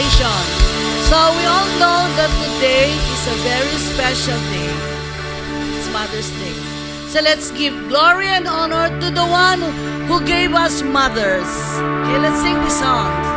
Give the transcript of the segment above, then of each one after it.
celebration. So we all know that today is a very special day. It's Mother's Day. So let's give glory and honor to the one who gave us mothers. Okay, let's sing this song.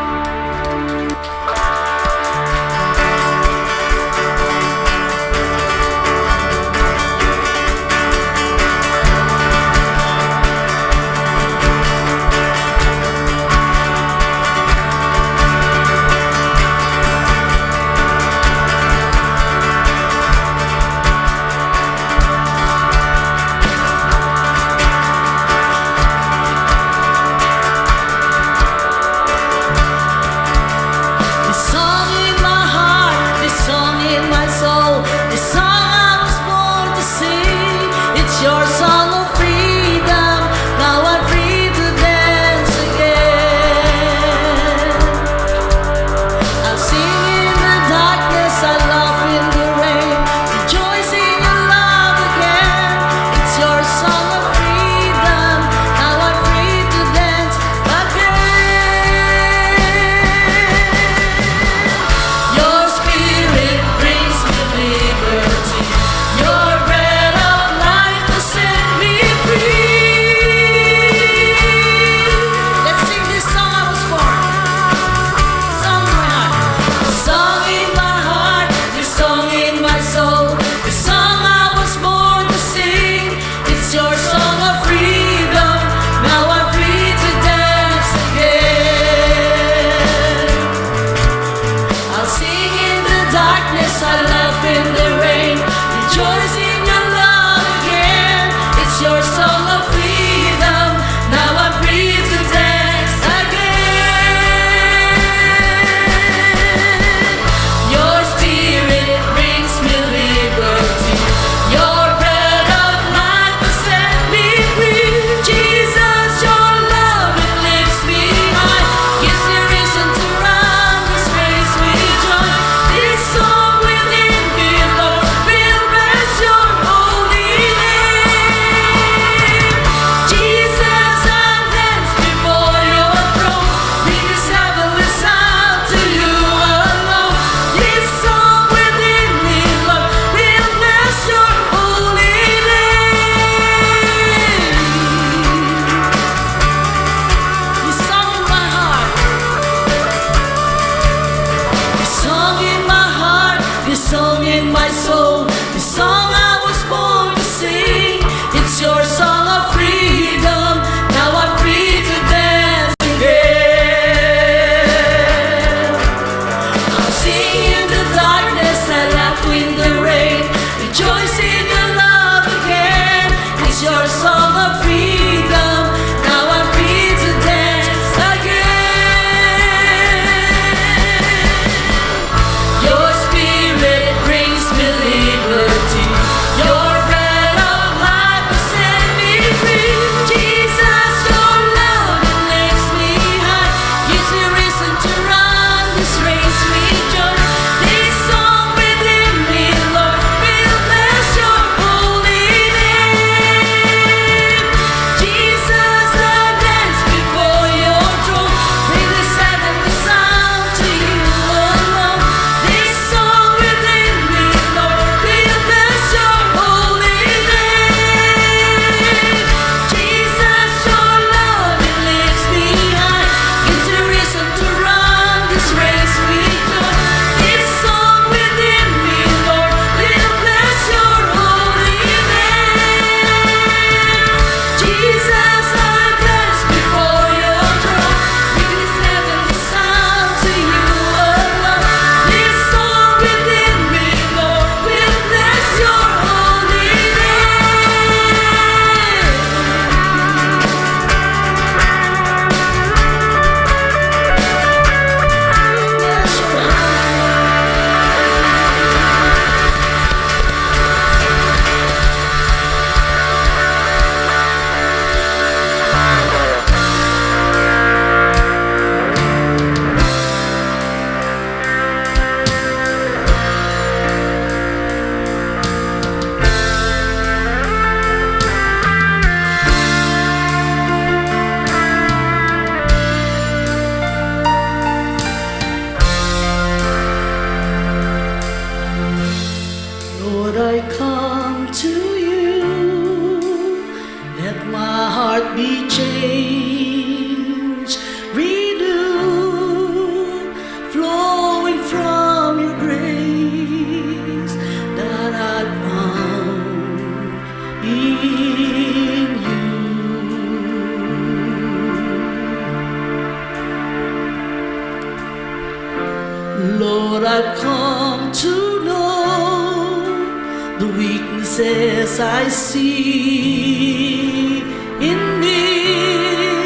I've come to know the weaknesses I see in me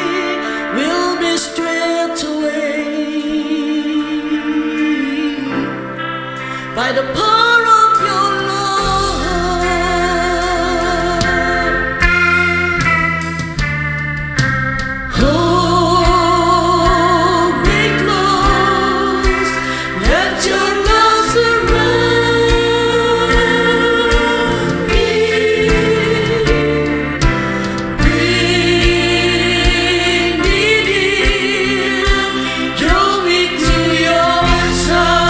will be stripped away by the power of your love. Hold me close, let your love surround me. Bring me near, draw me to your side.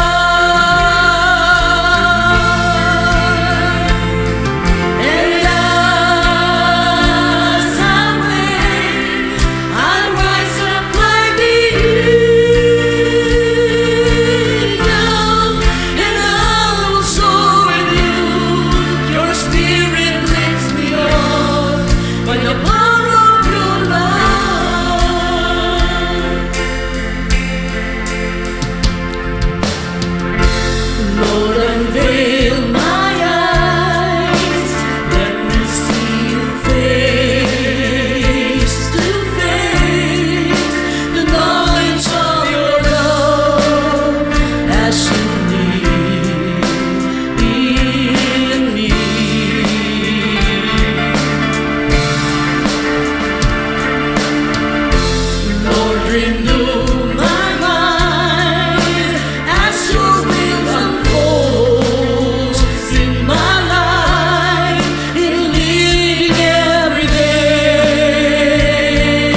And as I wait, I rise up like the eagle, and I will soar with you. Your spirit lifts me on by the power of your love. Lord, unveil my eyes, let me see you face to face, the knowledge of your love as you live in me. Lord, renew my mind as your will unfolds in my life, in living every day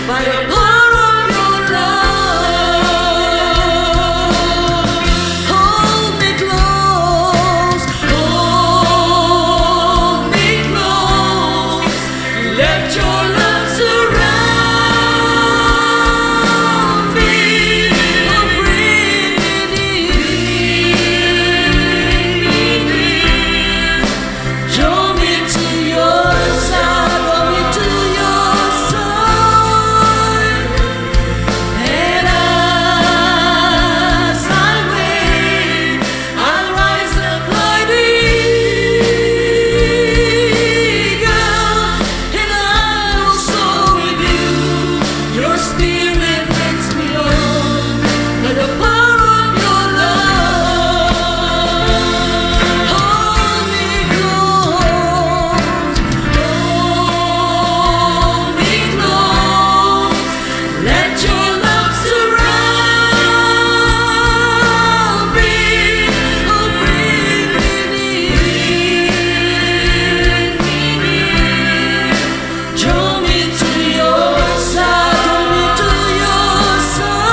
by the power of your love. Hold me close, hold me close, let your love surround me. Oh, bring me near, draw me to your side, draw me to your side. And as I wait, I'll rise up like the eagle, and I will soar with you. Your spirit lifts me on by the power of your love. Hold me close, hold me close, let your love surround me. Oh, bring me near, draw me to your side, draw me to your side.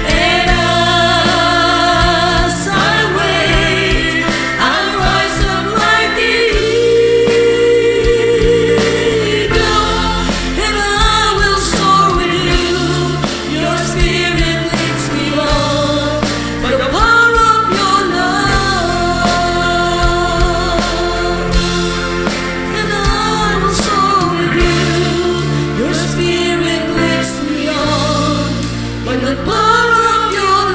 And as I wait, I'll rise up like the eagle, and I will soar with you. Your spirit leads me on by the power of your love. And I will soar with you. Your spirit leads me on by the power of your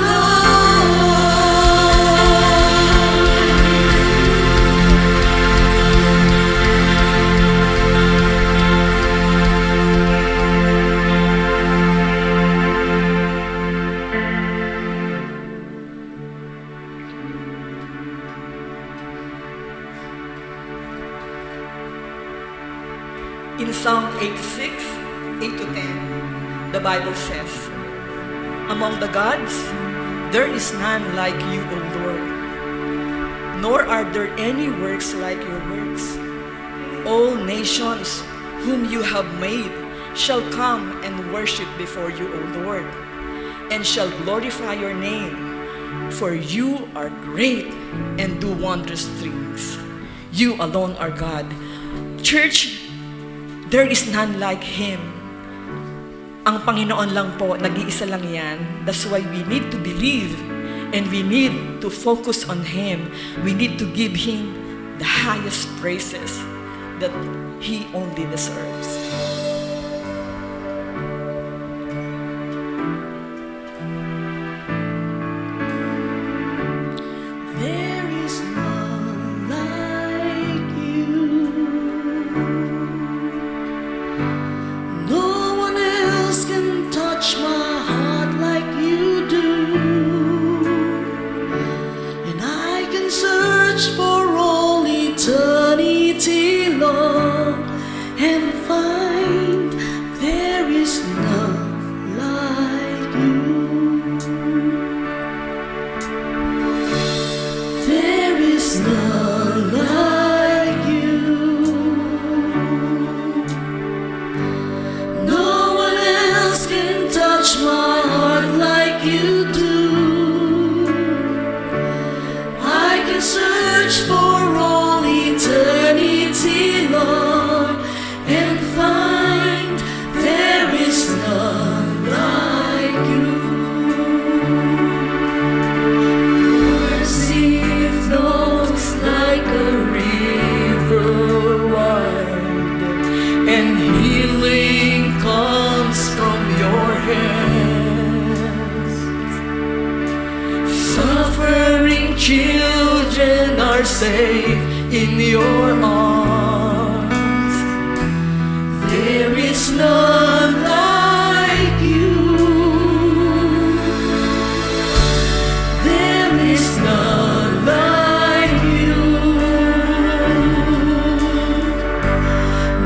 In Psalm 86, 8 to 10, the Bible says, "Among the gods, there is none like you, O Lord, nor are there any works like your works. All nations whom you have made shall come and worship before you, O Lord, and shall glorify your name, for you are great and do wondrous things. You alone are God." Church, there is none like Him. Ang Panginoon lang po, nag-iisa lang yan. That's why we need to believe and we need to focus on Him. We need to give Him the highest praises that He only deserves. is none like you. No one else can touch my heart like you do. I can search for all eternity, Lord, and find there is none like you. Mercy flows like a river wide, and healing comes from your hands. Suffering children are safe in your arms. There is none like you. There is none like you.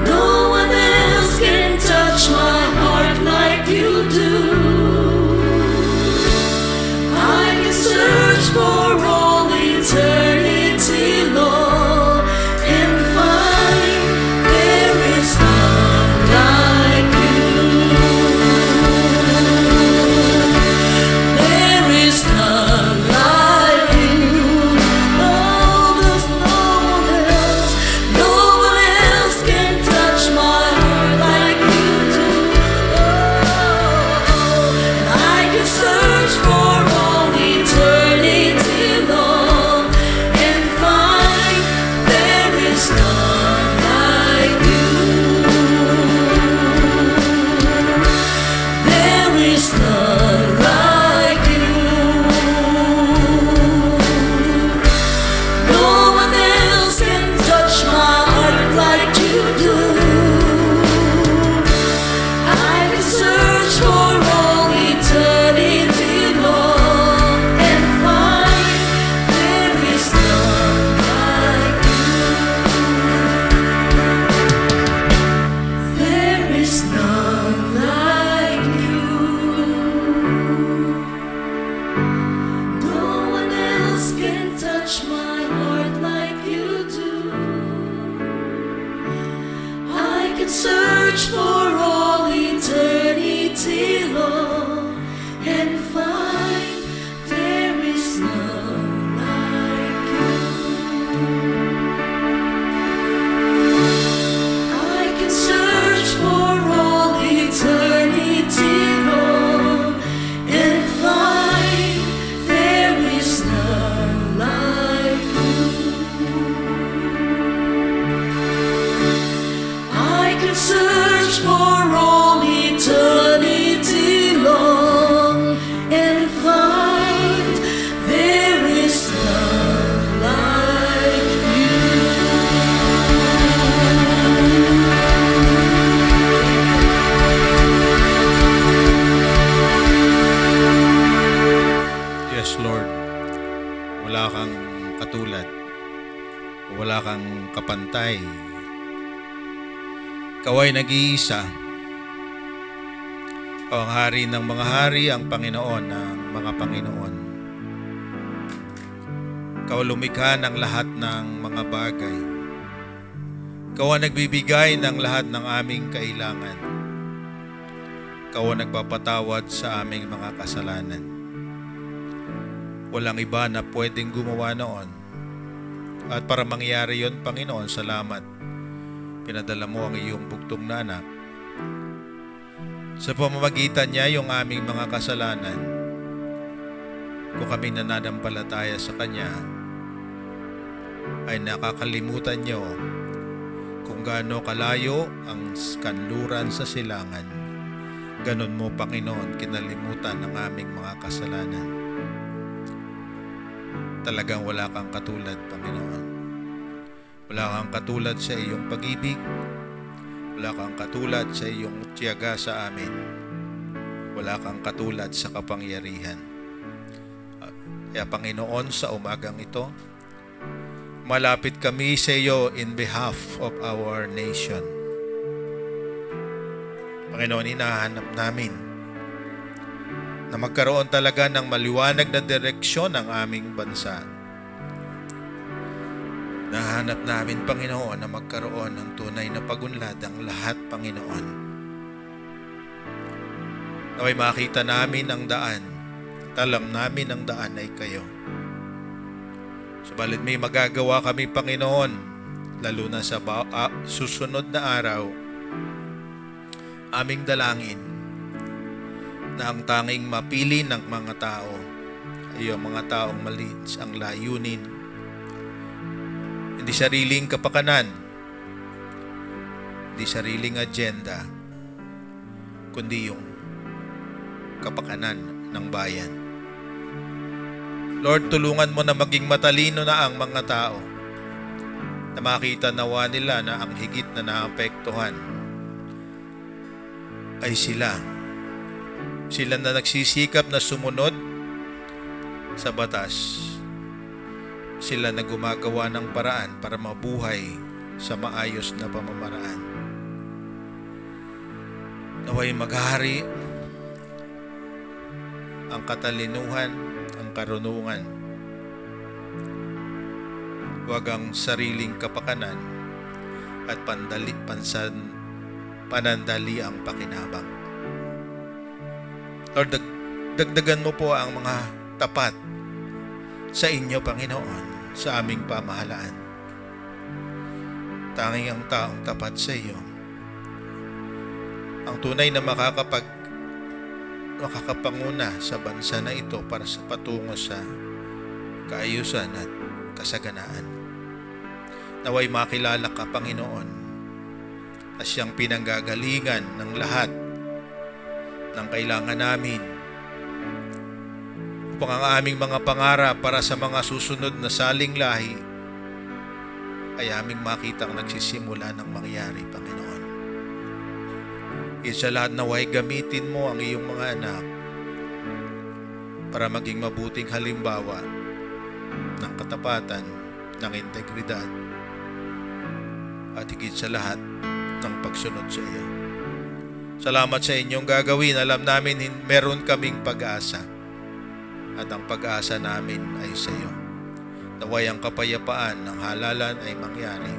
No one else can touch my heart like you do. I can search for all eternity, Lord, and find there is none like you. There is none like you. Oh, there's no one else. No one else can touch my heart like you do. Oh, and I can search for all eternity, Lord, and find there is none like you. There is none like you. No one else can touch my heart like you do. I can search for all eternity, Lord, and find there is none like you. There is none like you. No one else can touch my heart like you do. I can search for all eternity, Lord, and find there is none like you. I can search for all eternity, Lord, and find there is none like you. I can search for all eternity, Lord, and find there is none like you. Yes, Lord. Wala kang katulad. Wala kang kapantay. Ikaw ay nag-iisa. Ikaw ang hari ng mga hari, ang Panginoon ng mga Panginoon. Ikaw lumikha ng lahat ng mga bagay. Ikaw ang nagbibigay ng lahat ng aming kailangan. Ikaw ang nagpapatawad sa aming mga kasalanan. Walang iba na pwedeng gumawa noon. At para mangyari yon, Panginoon, salamat. Pinadala mo ang iyong bugtong na anak. Sa pamamagitan niya, yung aming mga kasalanan, kung kami nananampalataya sa Kanya, ay nakakalimutan niyo kung gaano kalayo ang kanluran sa silangan. Ganon mo, Panginoon, kinalimutan ang aming mga kasalanan. Talagang wala kang katulad, Panginoon. Wala kang katulad sa iyong pag-ibig. Wala kang katulad sa iyong tiyaga sa amin. Wala kang katulad sa kapangyarihan. Kaya, Panginoon, sa umagang ito, malapit kami sa iyo in behalf of our nation. Panginoon, hinahanap namin na magkaroon talaga ng maliwanag na direksyon ang aming bansa. Hinahanap namin, Panginoon, na magkaroon ng tunay na pagunlad ang lahat, Panginoon. Naway makita namin ang daan. Alam namin ang daan ay kayo. Subalit may magagawa kami, Panginoon, lalo na sa susunod na araw. Aming dalangin na ang tanging mapili ng mga tao ay ang mga taong malinis ang layunin. Hindi sariling kapakanan, hindi sariling agenda, kundi yung kapakanan ng bayan. Lord, tulungan mo na maging matalino na ang mga tao, na makita nawa nila na ang higit na naapektuhan ay sila. Sila na nagsisikap na sumunod sa batas. Sila na gumagawa ng paraan para mabuhay sa maayos na pamamaraan. Naway maghari ang katalinuhan, ang karunungan. Huwag ang sariling kapakanan at panandali ang pakinabang. Lord, dagdagan mo po ang mga tapat sa inyo, Panginoon, sa aming pamahalaan. Tanging ang taong tapat sa iyo ang tunay na makakapanguna sa bansa na ito para sa patungo sa kaayusan at kasaganaan. Naway makilala ka, Panginoon, na siyang pinanggagalingan ng lahat ng kailangan namin upang ang aming mga pangarap para sa mga susunod na saling lahi ay aming makitang nagsisimula ng mangyari, Panginoon. Sa lahat naway gamitin mo ang iyong mga anak para maging mabuting halimbawa ng katapatan, ng integridad, at higit sa lahat ng pagsunod sa iyo. Salamat sa inyong gagawin. Alam namin meron kaming pag-asa at ang pag-asa namin ay sa iyo. Naway ang kapayapaan ng halalan ay mangyari.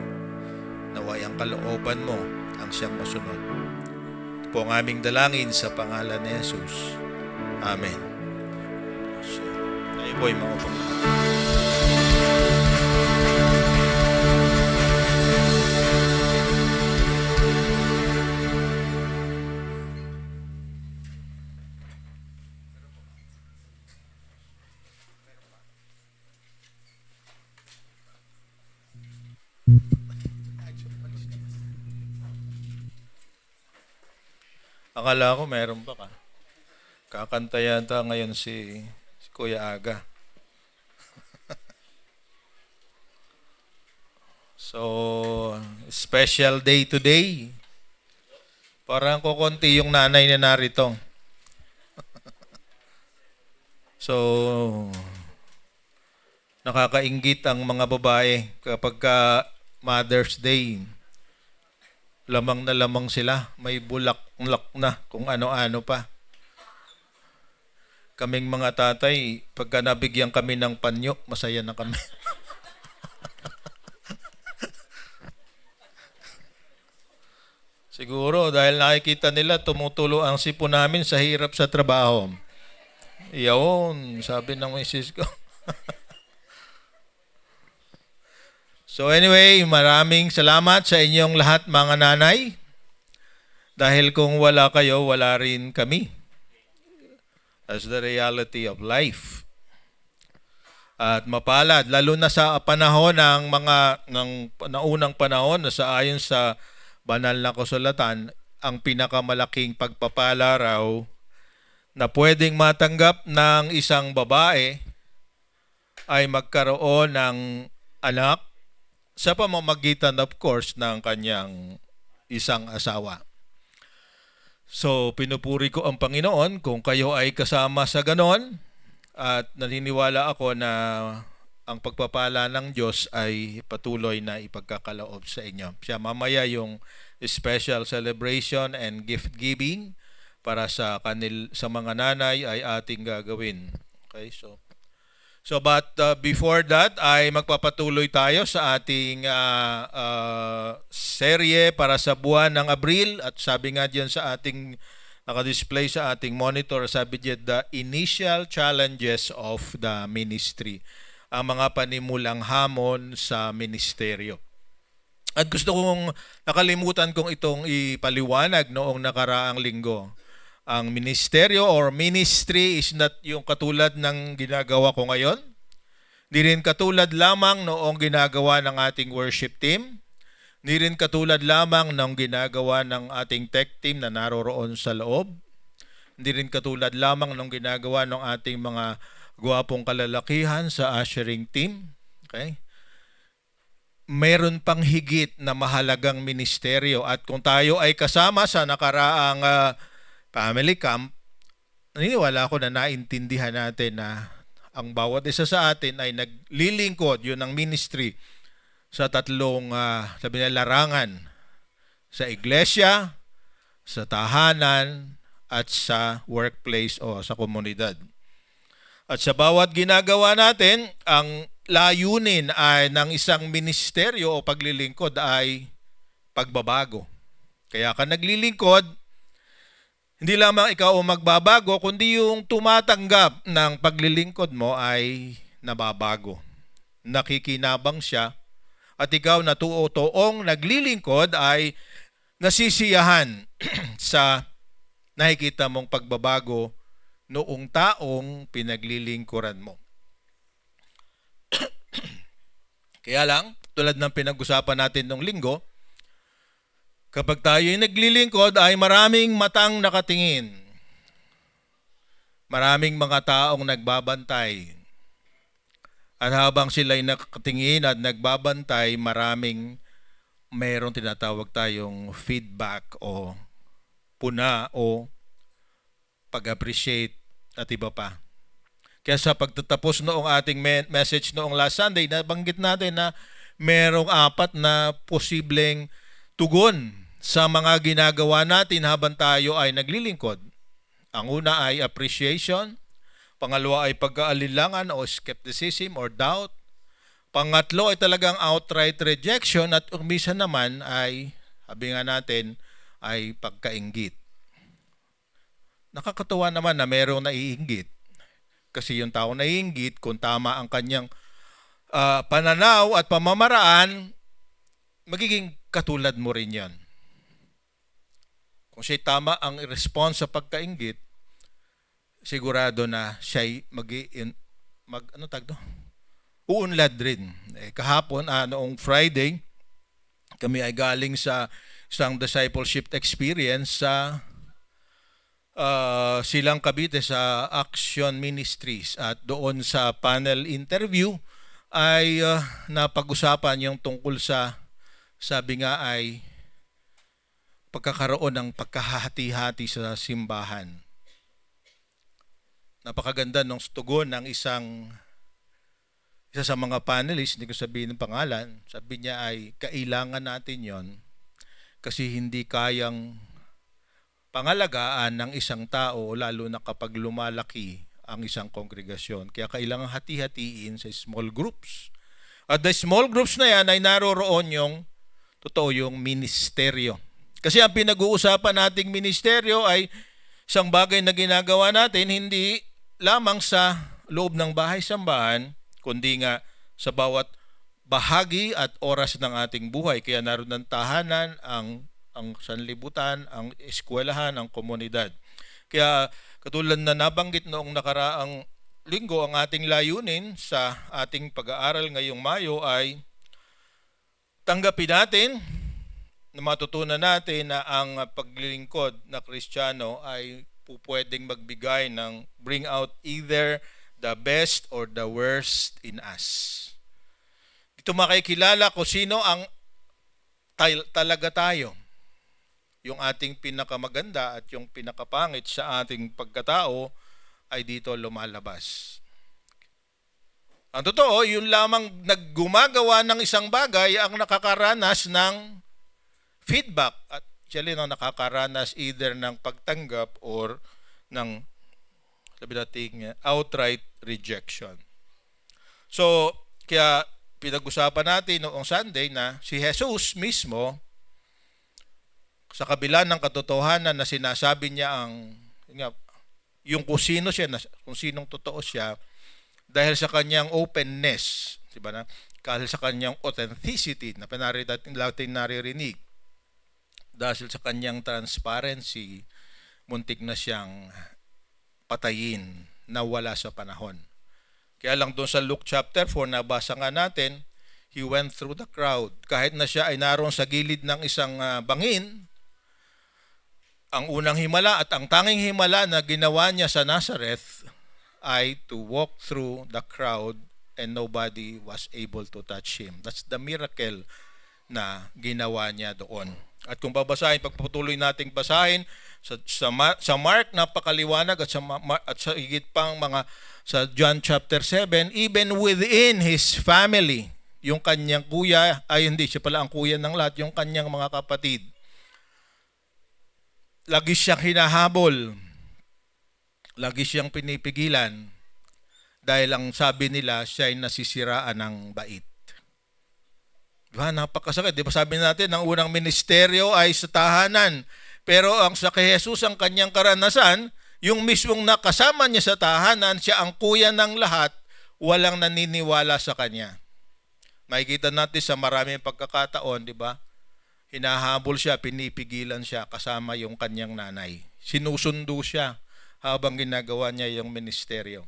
Naway ang kalooban mo ang siyang masunod. Ito po ang aming dalangin sa pangalan ni Jesus. Amen. So, tayo po ay maupang lahat. Akala ko meron pa ka. Kakanta yata ngayon si Kuya Aga. So, special day today. Parang kukunti yung nanay na narito. So, nakakainggit ang mga babae kapag Mother's Day. Lamang na lamang sila. May bulak-lak na kung ano-ano pa. Kaming mga tatay, pagka nabigyan kami ng panyo, masaya na kami. Siguro dahil nakikita nila tumutulo ang sipon namin sa hirap sa trabaho. Iyon, sabi ng misis ko. So anyway, maraming salamat sa inyong lahat mga nanay. Dahil kung wala kayo, wala rin kami. That's the reality of life. At mapalad, lalo na sa panahon ng naunang panahon na sa ayon sa banal na kasulatan, ang pinakamalaking pagpapala raw na pwedeng matanggap ng isang babae ay magkaroon ng anak sa pamamagitan, of course, ng kanyang isang asawa. So, pinupuri ko ang Panginoon kung kayo ay kasama sa ganon at naniniwala ako na ang pagpapala ng Diyos ay patuloy na ipagkakaloob sa inyo. Siya mamaya yung special celebration and gift giving para sa mga nanay ay ating gagawin. Okay, so But before that ay magpapatuloy tayo sa ating serye para sa buwan ng Abril, at sabi nga diyan sa ating naka-display sa ating monitor, sabi diyan, the initial challenges of the ministry, ang mga panimulang hamon sa ministeryo. At gusto kong nakalimutan kong itong ipaliwanag noong nakaraang linggo. Ang ministeryo or ministry is not yung katulad ng ginagawa ko ngayon. Di rin katulad lamang noong ginagawa ng ating worship team. Di rin katulad lamang ng ginagawa ng ating tech team na naroroon sa loob. Di rin katulad lamang ng ginagawa ng ating mga gwapong kalalakihan sa ushering team. Okay? Meron pang higit na mahalagang ministeryo, at kung tayo ay kasama sa nakaraang family camp, naniniwala ako na naintindihan natin na ang bawat isa sa atin ay naglilingkod, yun ang ministry, sa tatlong sabi na larangan: sa iglesia, sa tahanan, at sa workplace o sa komunidad. At sa bawat ginagawa natin, ang layunin ay ng isang ministeryo o paglilingkod ay pagbabago. Kaya ka naglilingkod, hindi lamang ikaw ang magbabago, kundi yung tumatanggap ng paglilingkod mo ay nababago. Nakikinabang siya, at ikaw na tuotoong naglilingkod ay nasisiyahan sa nakikita mong pagbabago noong taong pinaglilingkuran mo. Kaya lang, tulad ng pinag-usapan natin nung linggo, kapag tayo ay naglilingkod ay maraming matang nakatingin. Maraming mga taong nagbabantay. At habang sila'y nakatingin at nagbabantay, mayroong tinatawag tayong feedback o puna o pag-appreciate at iba pa. Kaya sa pagtatapos noong ating message noong last Sunday, nabanggit natin na merong 4 na posibleng tugon sa mga ginagawa natin habang tayo ay naglilingkod. Ang una ay appreciation, pangalawa ay pag-aalilangan o skepticism or doubt, pangatlo ay talagang outright rejection, at minsan naman ay, sabi nga natin, ay pagkainggit. Nakakatuwa naman na merong naiinggit, kasi yung tao naiinggit, kung tama ang kanyang pananaw at pamamaraan, magiging katulad mo rin yan. Kung siya'y tama ang response sa pagkainggit, sigurado na siya'y uunlad rin. Kahapon, noong Friday, kami ay galing sa isang discipleship experience sa Silang Cavite sa Action Ministries, at doon sa panel interview ay napag-usapan yung tungkol sa, sabi nga ay, pagkakaroon ng pagkahati-hati sa simbahan. Napakaganda ng tugon ng isa sa mga panelists, hindi ko sabihin ng pangalan, sabi niya ay kailangan natin yon kasi hindi kayang pangalagaan ng isang tao, lalo na kapag lumalaki ang isang kongregasyon. Kaya kailangan hati-hatiin sa small groups. At the small groups na yan ay naroroon yung ministeryo. Kasi ang pinag-uusapan nating ministeryo ay isang bagay na ginagawa natin hindi lamang sa loob ng bahay-sambahan, kundi nga sa bawat bahagi at oras ng ating buhay. Kaya naroon ang tahanan, ang sanlibutan, ang eskwelahan, ang komunidad. Kaya katulad na nabanggit noong nakaraang linggo, ang ating layunin sa ating pag-aaral ngayong Mayo ay tanggapin natin na matutunan natin na ang paglilingkod na Kristiyano ay pwedeng magbigay ng bring out either the best or the worst in us. Dito makikilala kung sino ang talaga tayo. Yung ating pinakamaganda at yung pinakapangit sa ating pagkatao ay dito lumalabas. Ang totoo, yun lamang naggumagawa ng isang bagay ang nakakaranas ng feedback, at actually nakakaranas either ng pagtanggap or ng sabi natin outright rejection. So, kaya pinag-usapan natin noong Sunday na si Jesus mismo, sa kabila ng katotohanan na sinasabi niya yung kung sino siya, kung sinong totoo siya, dahil sa kanyang openness, diba na? Dahil sa kanyang authenticity na natin naririnig, dahil sa kanyang transparency, muntik na siyang patayin na wala sa panahon. Kaya lang doon sa Luke chapter 4, nabasa nga natin, he went through the crowd. Kahit na siya ay naroon sa gilid ng isang bangin, ang unang himala at ang tanging himala na ginawa niya sa Nazareth ay to walk through the crowd and nobody was able to touch him. That's the miracle na ginawa niya doon. At kung babasahin, pagpatuloy nating basahin sa Mark, napakaliwanag at sa higit pang sa John chapter 7, even within his family, yung kanyang kuya, ay hindi, siya pala ang kuya ng lahat, yung kanyang mga kapatid, lagi siyang hinahabol, lagi siyang pinipigilan, dahil ang sabi nila, siya ay nasisiraan ng bait. Diba? Napakasakit. Diba sabi natin, ang unang ministeryo ay sa tahanan. Pero ang sa kay Jesus, ang kanyang karanasan, yung mismong nakasama niya sa tahanan, siya ang kuya ng lahat, walang naniniwala sa kanya. Makikita natin sa maraming pagkakataon, di ba? Hinahabol siya, pinipigilan siya kasama yung kanyang nanay. Sinusundo siya habang ginagawa niya yung ministeryo.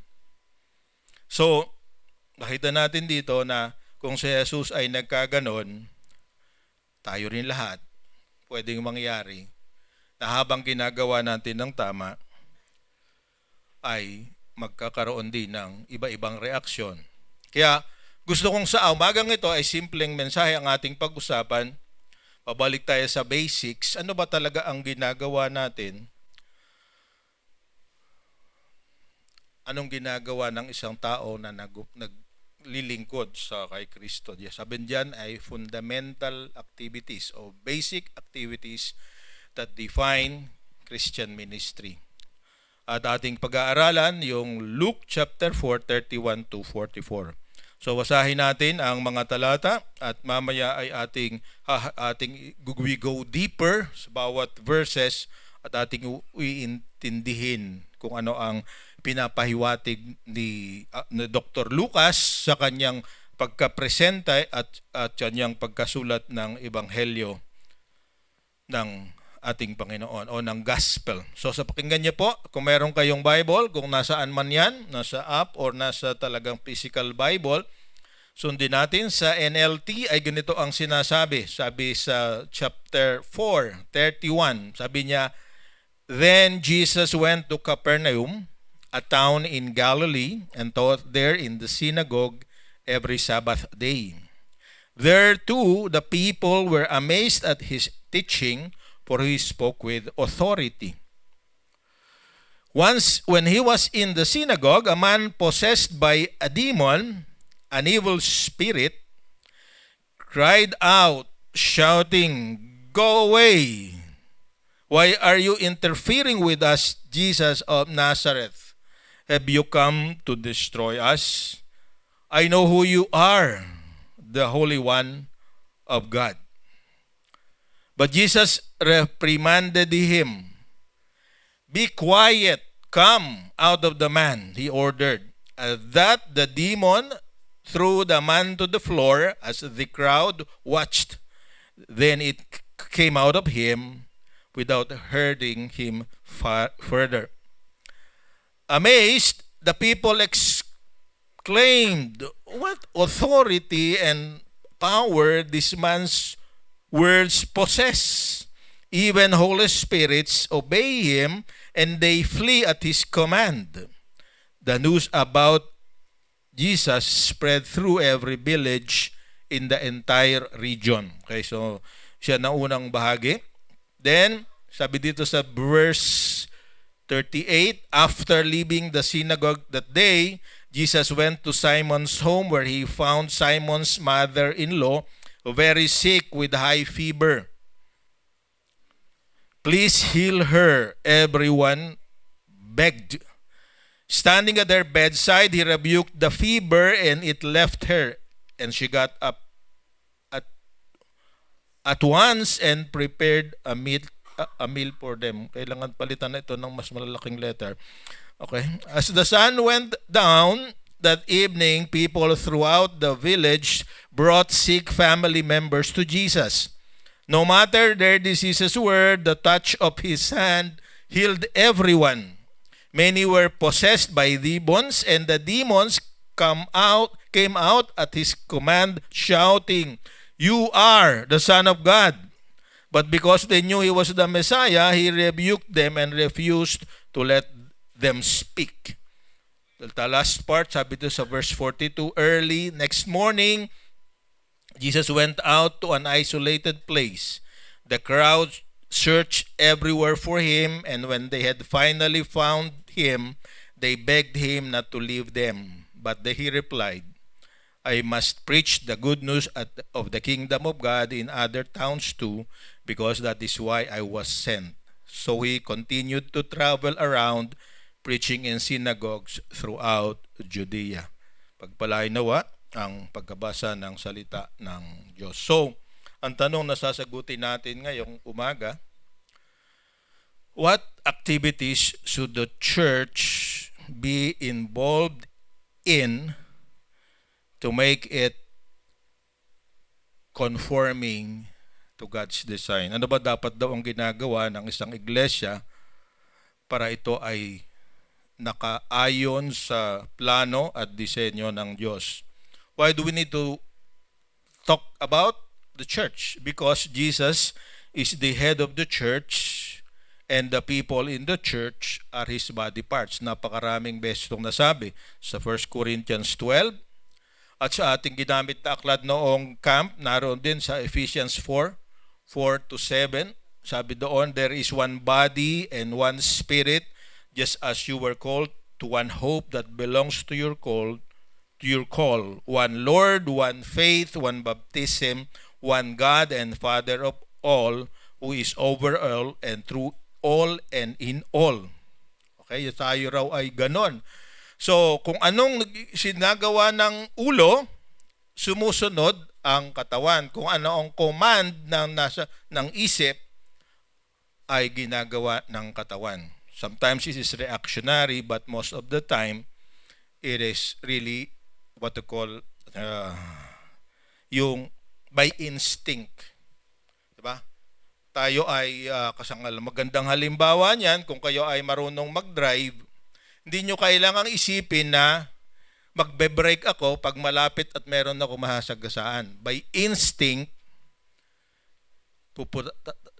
So, nakita natin dito na kung si Jesus ay nagkaganon, tayo rin lahat, pwedeng mangyari na habang ginagawa natin ng tama, ay magkakaroon din ng iba-ibang reaksyon. Kaya gusto kong sa umagang ito ay simpleng mensahe ang ating pag-usapan. Pabalik tayo sa basics. Ano ba talaga ang ginagawa natin? Anong ginagawa ng isang tao na naglilingkod sa kay Kristo? Sabi diyan ay fundamental activities o basic activities that define Christian ministry. At ating pag-aaralan yung Luke chapter 4, 31 to 44. So basahin natin ang mga talata at mamaya ay ating we go deeper sa bawat verses at ating iintindihin kung ano ang pinapahiwatig ni Dr. Lucas sa kanyang pagkapresenta at kanyang pagkasulat ng ebanghelyo ng ating Panginoon o ng gospel. So sa pakinggan niyo po, kung meron kayong Bible, kung nasaan man yan, nasa app or nasa talagang physical Bible, sundin natin sa NLT ay ganito ang sinasabi. Sabi sa chapter 4, 31, sabi niya, Then Jesus went to Capernaum, a town in Galilee, and taught there in the synagogue every Sabbath day. There too the people were amazed at his teaching, for he spoke with authority. Once, when he was in the synagogue, a man possessed by a demon, an evil spirit, cried out, shouting, Go away! Why are you interfering with us, Jesus of Nazareth? Have you come to destroy us? I know who you are, the Holy One of God. But Jesus reprimanded him. Be quiet, come out of the man, he ordered. At that the demon threw the man to the floor as the crowd watched. Then it came out of him without hurting him further. Amazed, the people exclaimed, What authority and power this man's words possess. Even holy spirits obey him, and they flee at his command. The news about Jesus spread through every village in the entire region. Okay, so siya na unang bahagi. Then, sabi dito sa verse 38, after leaving the synagogue that day, Jesus went to Simon's home where he found Simon's mother-in-law very sick with high fever. Please heal her, everyone begged. Standing at their bedside, he rebuked the fever, and it left her. And she got up at once and prepared a meal for them. Kailangan palitan na ito ng mas malalaking letter. Okay. As the sun went down that evening, people throughout the village brought sick family members to Jesus. No matter their diseases were, the touch of his hand healed everyone. Many were possessed by demons, and the demons came out at his command, shouting, "You are the Son of God." But because they knew he was the Messiah, he rebuked them and refused to let them speak. The last part, sabi ito sa verse 42, early next morning, Jesus went out to an isolated place. The crowd searched everywhere for him, and when they had finally found him, they begged him not to leave them. But he replied, "I must preach the good news of the kingdom of God in other towns too, because that is why I was sent." So he continued to travel around, preaching in synagogues throughout Judea. Pagpalain nawa ang pagkabasa ng salita ng Diyos. So, ang tanong na sasagutin natin ngayong umaga, what activities should the church be involved in to make it conforming to God's design? Ano ba dapat daw ang ginagawa ng isang iglesia para ito ay nakaayon sa plano at disenyo ng Diyos? Why do we need to talk about the church? Because Jesus is the head of the church, and the people in the church are His body parts. Napakaraming beses itong nasabi sa 1 Corinthians 12. At sa ating ginamit na aklat noong camp, naroon din sa Ephesians 4:4-7. Sabi doon, there is one body and one spirit, just as you were called to one hope that belongs to your call. One Lord, one faith, one baptism, one God and Father of all, who is over all and through all and in all. Okay, tayo raw ay ganon. So, kung anong sinagawa ng ulo, sumusunod ang katawan. Kung ano ang command ng isip, ay ginagawa ng katawan. Sometimes it is reactionary, but most of the time, it is really what to call yung by instinct. Diba? Tayo ay magandang halimbawa niyan, kung kayo ay marunong mag-drive, hindi nyo kailangang isipin na magbe-brake ako pag malapit at meron ako mahasagasaan. By instinct,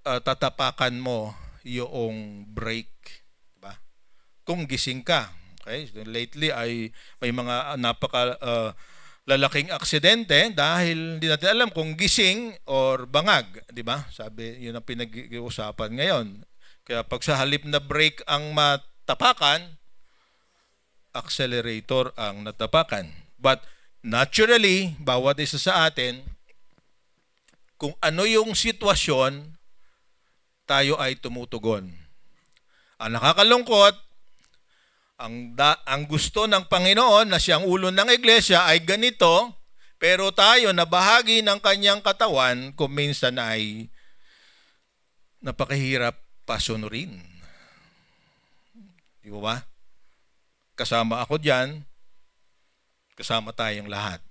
tatapakan mo yung brake. Diba? Kung gising ka. Okay? Lately ay may mga lalaking aksidente dahil hindi natin alam kung gising or bangag, di ba? Sabi, yun ang pinag-uusapan ngayon. Kaya pag sa halip na brake ang matapakan, accelerator ang natapakan. But naturally, bawat isa sa atin, kung ano yung sitwasyon, tayo ay tumutugon. Ang nakakalungkot, ang gusto ng Panginoon na siyang ulo ng iglesia ay ganito, pero tayo na bahagi ng kanyang katawan, kung minsan ay napakahirap pasunurin. Di ba? Kasama ako dyan, kasama tayong lahat.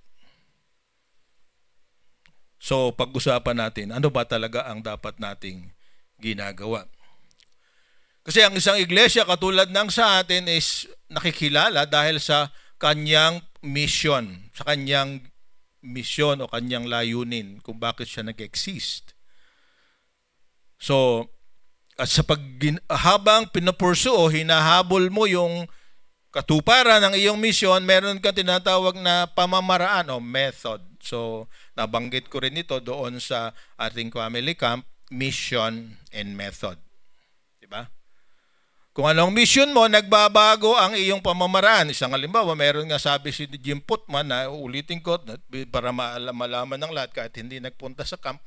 So, pag-usapan natin, ano ba talaga ang dapat nating ginagawa? Kasi ang isang iglesia katulad ng sa atin is nakikilala dahil sa kanyang mission, sa kanyang mission o kanyang layunin kung bakit siya nag-exist. So, at sa habang pinapursu o hinahabol mo yung katuparan ng iyong mission, meron kang tinatawag na pamamaraan o method. So, nabanggit ko rin ito doon sa ating family camp, mission and method. Diba? Kung anong mission mo, nagbabago ang iyong pamamaraan. Isang halimbawa, meron nga sabi si Jim Putman, na ulitin ko para malaman ng lahat kahit hindi nagpunta sa camp,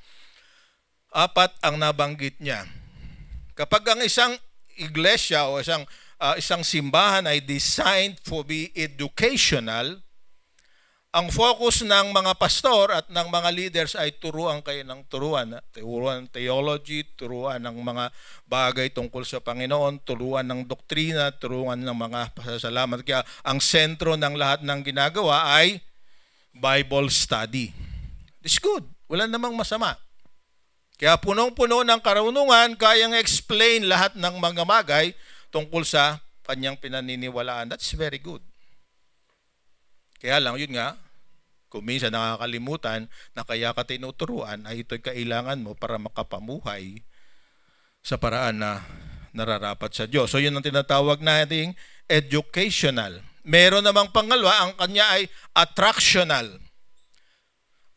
4 ang nabanggit niya. Kapag ang isang iglesia o isang isang simbahan ay designed for be educational, ang focus ng mga pastor at ng mga leaders ay turuan kayo ng turuan. Turuan ng theology, turuan ng mga bagay tungkol sa Panginoon, turuan ng doktrina, turuan ng mga pasasalamat. Kaya ang sentro ng lahat ng ginagawa ay Bible study. It's good. Wala namang masama. Kaya punong-puno ng karunungan, kayang explain lahat ng mga bagay tungkol sa kanyang pinaniniwalaan. That's very good. Kaya lang, yun nga, kung minsan nakakalimutan na kaya ka tinuturuan ay ito'y kailangan mo para makapamuhay sa paraan na nararapat sa Diyos. So yun ang tinatawag nating educational. Meron namang pangalawa, ang kanya ay attractional.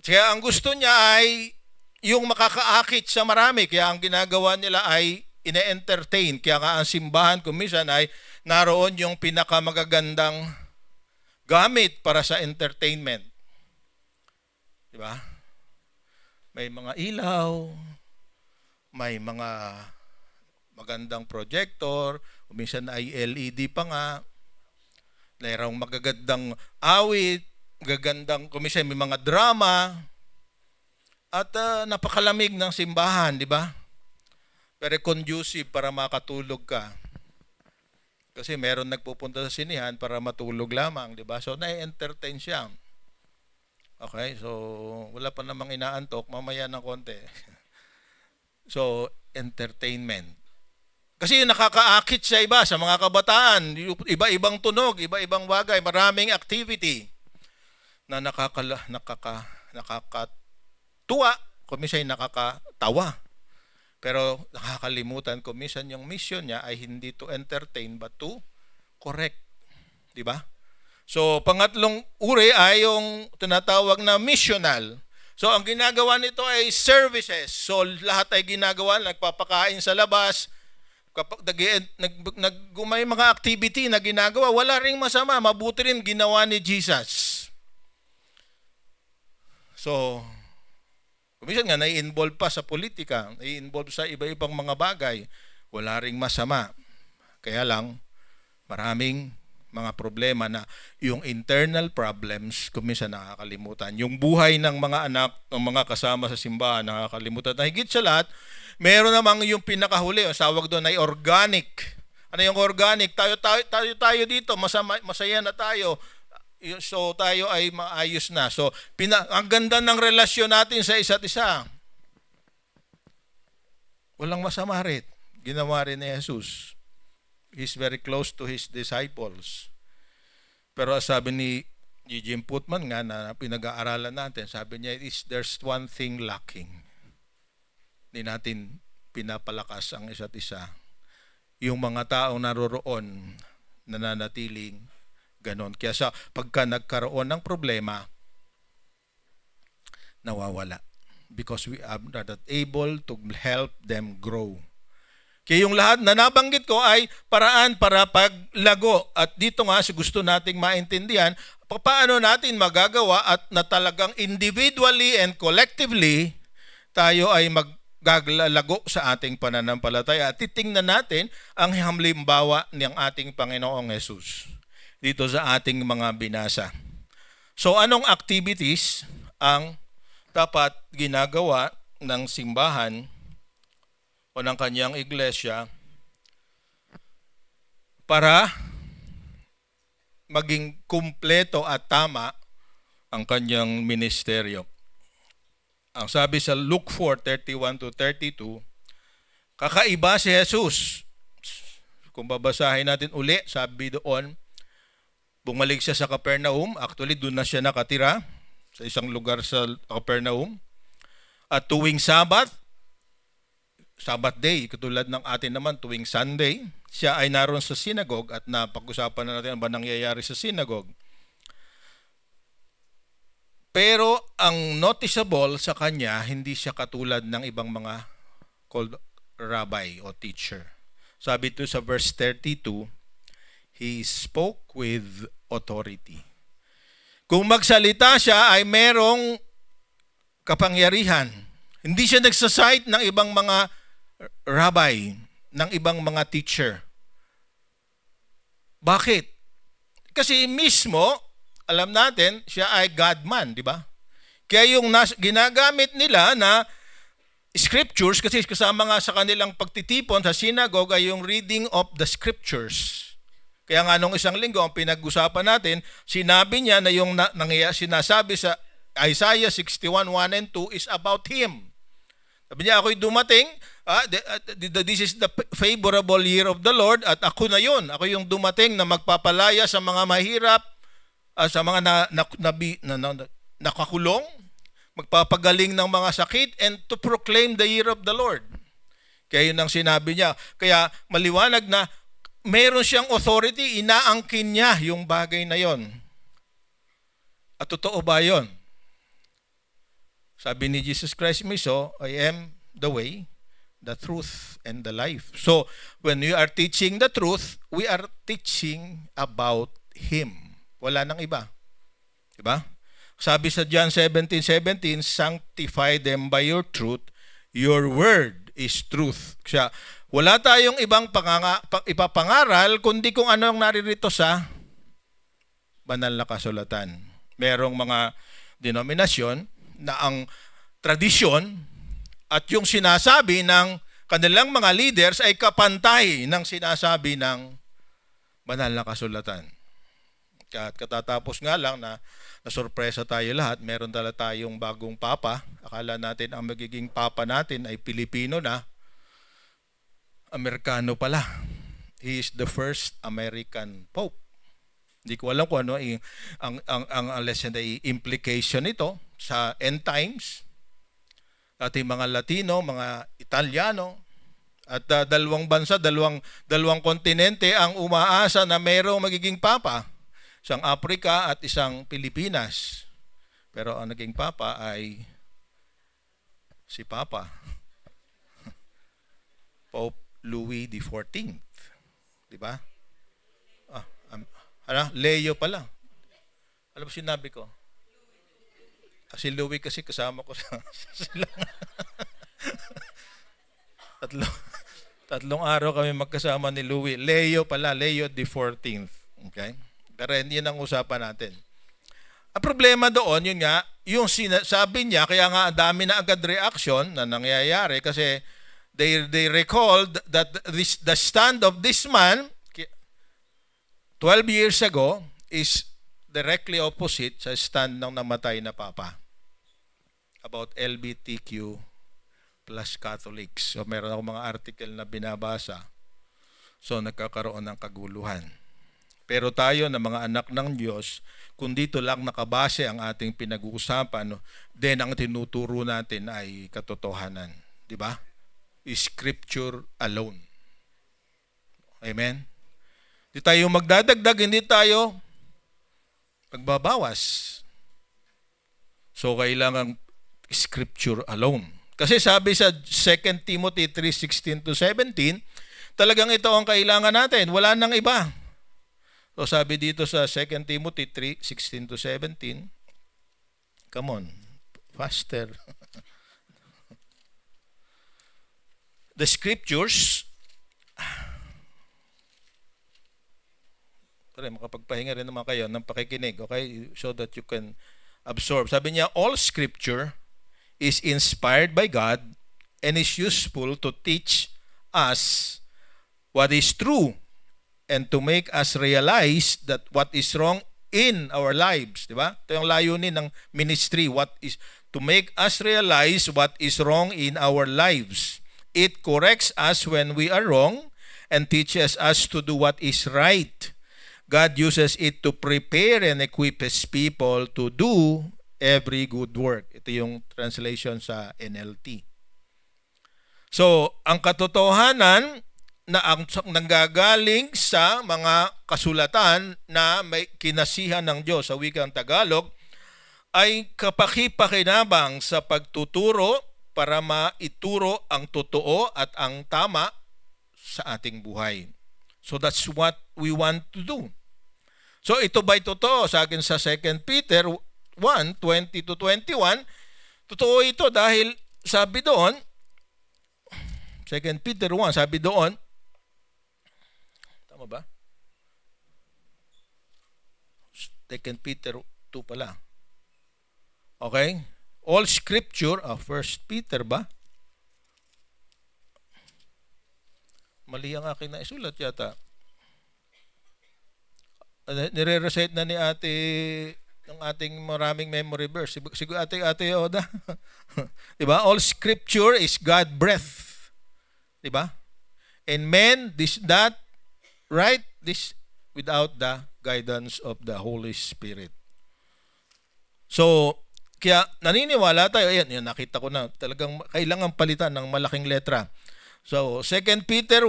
Kaya ang gusto niya ay yung makakaakit sa marami. Kaya ang ginagawa nila ay ine-entertain. Kaya nga ang simbahan kung minsan ay naroon yung pinakamagagandang gamit para sa entertainment. Diba? May mga ilaw, may mga magandang projector, minsan ay LED pa nga, mayroong magagandang awit, magagandang, minsan may mga drama, at napakalamig ng simbahan, di ba? Very conducive para makatulog ka. Kasi meron nagpupunta sa sinihan para matulog lamang, di ba? So, na-entertain siya. Okay, so wala pa namang inaantok, mamaya ng konti. So, entertainment. Kasi nakakaakit sa iba, sa mga kabataan, iba-ibang tunog, iba-ibang bagay, maraming activity na nakakatuwa, kumisan nakakatawa. Pero nakakalimutan, kumisan yung mission niya ay hindi to entertain but to correct. Di ba? So, pangatlong uri ay yung tinatawag na missional. So, ang ginagawa nito ay services. So, lahat ay ginagawa, nagpapakain sa labas, kapag may mga activity na ginagawa, wala ring masama, mabuti rin ginawa ni Jesus. So, kumisan nga, nai-involve pa sa politika, nai-involve sa iba-ibang mga bagay, wala ring masama. Kaya lang, maraming mga problema na yung internal problems, kuminsan nakakalimutan. Yung buhay ng mga anak, ng mga kasama sa simbahan, nakakalimutan. Na higit sa lahat, meron namang yung pinakahuli, ang tawag doon ay organic. Ano yung organic? Tayo dito, masaya na tayo. So tayo ay maayos na. So ang ganda ng relasyon natin sa isa't isa. Walang masama rin. Ginawa rin ni Jesus. He's very close to his disciples. Pero sabi ni Jim Putman nga na pinag-aaralan natin, sabi niya, there's one thing lacking. Hindi natin pinapalakas ang isa't isa. Yung mga taong naroroon, nananatiling ganon. Kaya pagka nagkaroon ng problema, nawawala. Because we are not able to help them grow. Kaya yung lahat na nabanggit ko ay paraan para paglago. At dito nga, gusto nating maintindihan, paano natin magagawa at na talagang individually and collectively, tayo ay maggalago sa ating pananampalataya. At titingnan natin ang halimbawa ng ating Panginoong Jesus dito sa ating mga binasa. So, anong activities ang dapat ginagawa ng simbahan o ng kanyang iglesia para maging kumpleto at tama ang kanyang ministeryo? Ang sabi sa Luke 4:31-32, kakaiba si Jesus. Kung babasahin natin uli, sabi doon, bumalik siya sa Capernaum. Actually, doon na siya nakatira sa isang lugar sa Capernaum. At tuwing Sabbath day, katulad ng atin naman tuwing Sunday, siya ay naroon sa synagogue at napag-usapan na natin ang ba nangyayari sa synagogue. Pero ang noticeable sa kanya, hindi siya katulad ng ibang mga called rabbi o teacher. Sabi ito sa verse 32, he spoke with authority. Kung magsalita siya ay merong kapangyarihan. Hindi siya nagsasite ng ibang mga rabbi, ng ibang mga teacher. Bakit? Kasi mismo, alam natin, siya ay God-man, di ba? Kaya yung ginagamit nila na scriptures, kasi kasama nga sa kanilang pagtitipon sa synagogue ay yung reading of the scriptures. Kaya nga nung isang linggo, ang pinag-usapan natin, sinabi niya na yung sinasabi sa Isaiah 61:1 and 2 is about Him. Sabi niya, ako'y dumating, this is the favorable year of the Lord, at ako na yun. Ako yung dumating na magpapalaya sa mga mahirap, sa mga nakakulong, magpapagaling ng mga sakit, and to proclaim the year of the Lord. Kaya yun ang sinabi niya. Kaya maliwanag na meron siyang authority, inaangkin niya yung bagay na yon. At totoo ba yon? Sabi ni Jesus Christ mismo, I am the way, the truth, and the life. So, when we are teaching the truth, we are teaching about Him. Wala nang iba. Diba? Sabi sa John 17:17, sanctify them by your truth, your word is truth. Kaya, wala tayong ibang ipapangaral, kundi kung ano ang naririto sa banal na kasulatan. Merong mga denominasyon na ang tradisyon at yung sinasabi ng kanilang mga leaders ay kapantay ng sinasabi ng banal na kasulatan. At katatapos nga lang na nasurpresa tayo lahat, meron talaga tayong bagong papa. Akala natin ang magiging papa natin ay Pilipino na, Amerikano pala. He is the first American Pope. Hindi ko alam kung ano ang lesson na implication nito sa end times. Ating mga Latino, mga Italiano, at dalawang bansa, dalawang kontinente ang umaasa na mayroong magiging papa. Isang Africa at isang Pilipinas. Pero ang naging papa ay si Papa Pope Louis XIV. Di ba? Leo pala. Alam mo sinabi ko? Si Louis kasi kasama ko sa tatlong araw kami magkasama ni Louis. Leo pala, Leo XIV. Okay? Pero hindi ang usapan natin. Ang problema doon, yun nga, yung sinasabi niya, kaya nga dami na agad reaction na nangyayari kasi they recalled that the stand of this man 12 years ago is directly opposite sa stand ng namatay na Papa about LGBTQ plus Catholics. So meron ako mga article na binabasa. So nagkakaroon ng kaguluhan. Pero tayo na mga anak ng Diyos, kung dito lang nakabase ang ating pinag-uusapan, then ang tinuturo natin ay katotohanan. Di ba? Scripture alone. Amen? Hindi tayo magdadagdag, hindi tayo magbabawas. So, kailangan Scripture alone. Kasi sabi sa 2 Timothy 3:16-17, talagang ito ang kailangan natin. Wala nang iba. So, sabi dito sa 2 Timothy 3:16-17, come on, faster. The Scriptures, makapagpahinga rin naman kayo ng pakikinig, okay? So that you can absorb. Sabi niya, all Scripture is inspired by God and is useful to teach us what is true and to make us realize that what is wrong in our lives. Diba? Ito yung layunin ng ministry. What is to make us realize what is wrong in our lives. It corrects us when we are wrong and teaches us to do what is right. God uses it to prepare and equip His people to do every good work. Ito yung translation sa NLT. So, ang katotohanan na ang nanggagaling sa mga kasulatan na may kinasihan ng Diyos sa wikang Tagalog ay kapakipakinabang sa pagtuturo para maituro ang totoo at ang tama sa ating buhay. So that's what we want to do. So ito ba'y totoo? Sa akin sa 2 Peter 1:20-21, totoo ito dahil sabi doon, 2 Peter 1, sabi doon, tama ba? 2 Peter 2 pala. Okay? All scripture, 1 Peter ba? Mali ang akin na isulat yata. Nire-recite na ni ate ng ating maraming memory verse. Siguro ate Oda. Diba? All scripture is God breath. Diba? And men, that, right? This without the guidance of the Holy Spirit. So, kaya naniniwala tayo. Ayan, nakita ko na. Talagang kailangan palitan ng malaking letra. So, 2 Peter,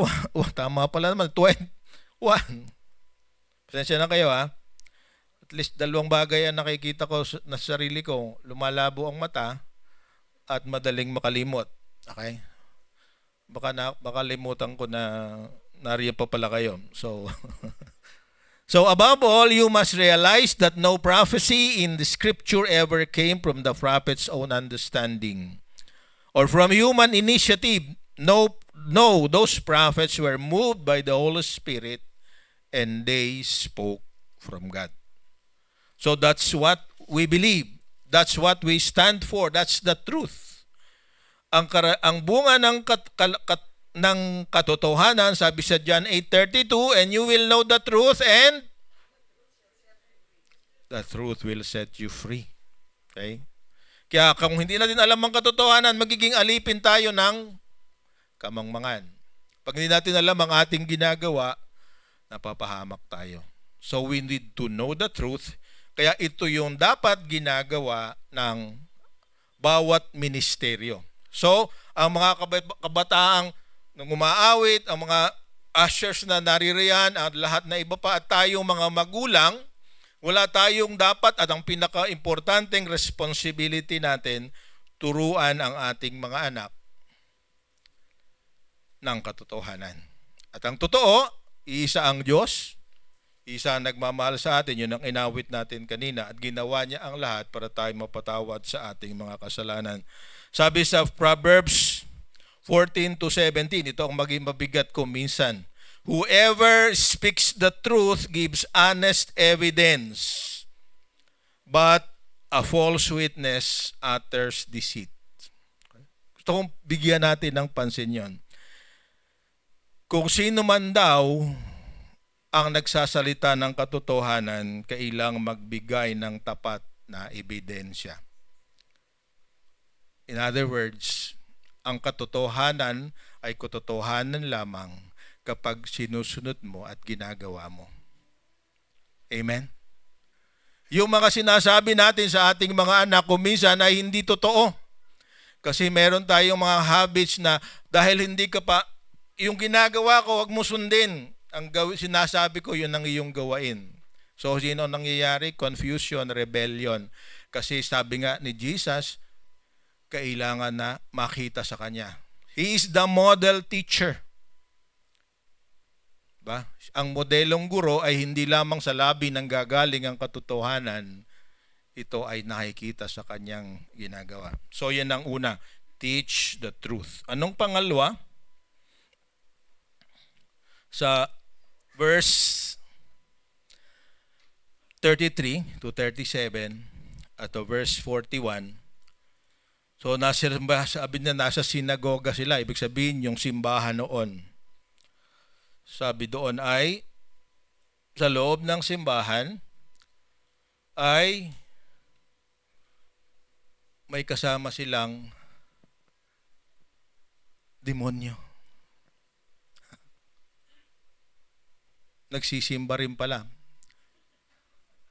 tama pala naman, 21. Pasensya na kayo ha. At least dalawang bagay ang nakikita ko na sarili ko. Lumalabo ang mata at madaling makalimot. Okay? Baka limutan ko na nariyan pa pala kayo. So, so above all, you must realize that no prophecy in the scripture ever came from the prophet's own understanding or from human initiative. No, those prophets were moved by the Holy Spirit and they spoke from God. So that's what we believe. That's what we stand for. That's the truth. Ang bunga ng katotohanan, sabi sa John 8:32, and you will know the truth and the truth will set you free. Okay? Kaya kung hindi natin alam ang katotohanan, magiging alipin tayo ng kamangmangan. Pag hindi natin alam ang ating ginagawa, napapahamak tayo. So we need to know the truth. Kaya ito yung dapat ginagawa ng bawat ministeryo. So, ang mga kabataang umaawit, ang mga ushers na naririyan, at lahat na iba pa, at tayong mga magulang, wala tayong dapat, at ang pinaka-importanteng responsibility natin, turuan ang ating mga anak ng katotohanan. At ang totoo, iisa ang Diyos, isa ang nagmamahal sa atin, yun ang inawit natin kanina, at ginawa niya ang lahat para tayo mapatawad sa ating mga kasalanan. Sabi sa Proverbs 14-17, ito ang maging mabigat ko minsan. Whoever speaks the truth gives honest evidence, but a false witness utters deceit. Gusto kong bigyan natin ng pansin yon. Kung sino man daw ang nagsasalita ng katotohanan, kailang magbigay ng tapat na ebidensya. In other words, ang katotohanan ay katotohanan lamang kapag sinusunod mo at ginagawa mo. Amen? Yung mga sinasabi natin sa ating mga anak, kuminsan ay hindi totoo. Kasi meron tayong mga habits na dahil hindi ka pa, yung ginagawa ko, wag mo sundin. Ang sinasabi ko, yun ang iyong gawain. So, sino nangyayari? Confusion, rebellion. Kasi sabi nga ni Jesus, kailangan na makita sa Kanya. He is the model teacher. Ba? Ang modelong guro ay hindi lamang sa labi ng gagaling ang katotohanan, ito ay nakikita sa Kanyang ginagawa. So, yan ang una. Teach the truth. Anong pangalawa? Sa verse 33 to 37 at verse 41. So sabi na nasa sinagoga sila, ibig sabihin yung simbahan noon. Sabi doon ay sa loob ng simbahan ay may kasama silang demonyo. Nagsisimba rin pala.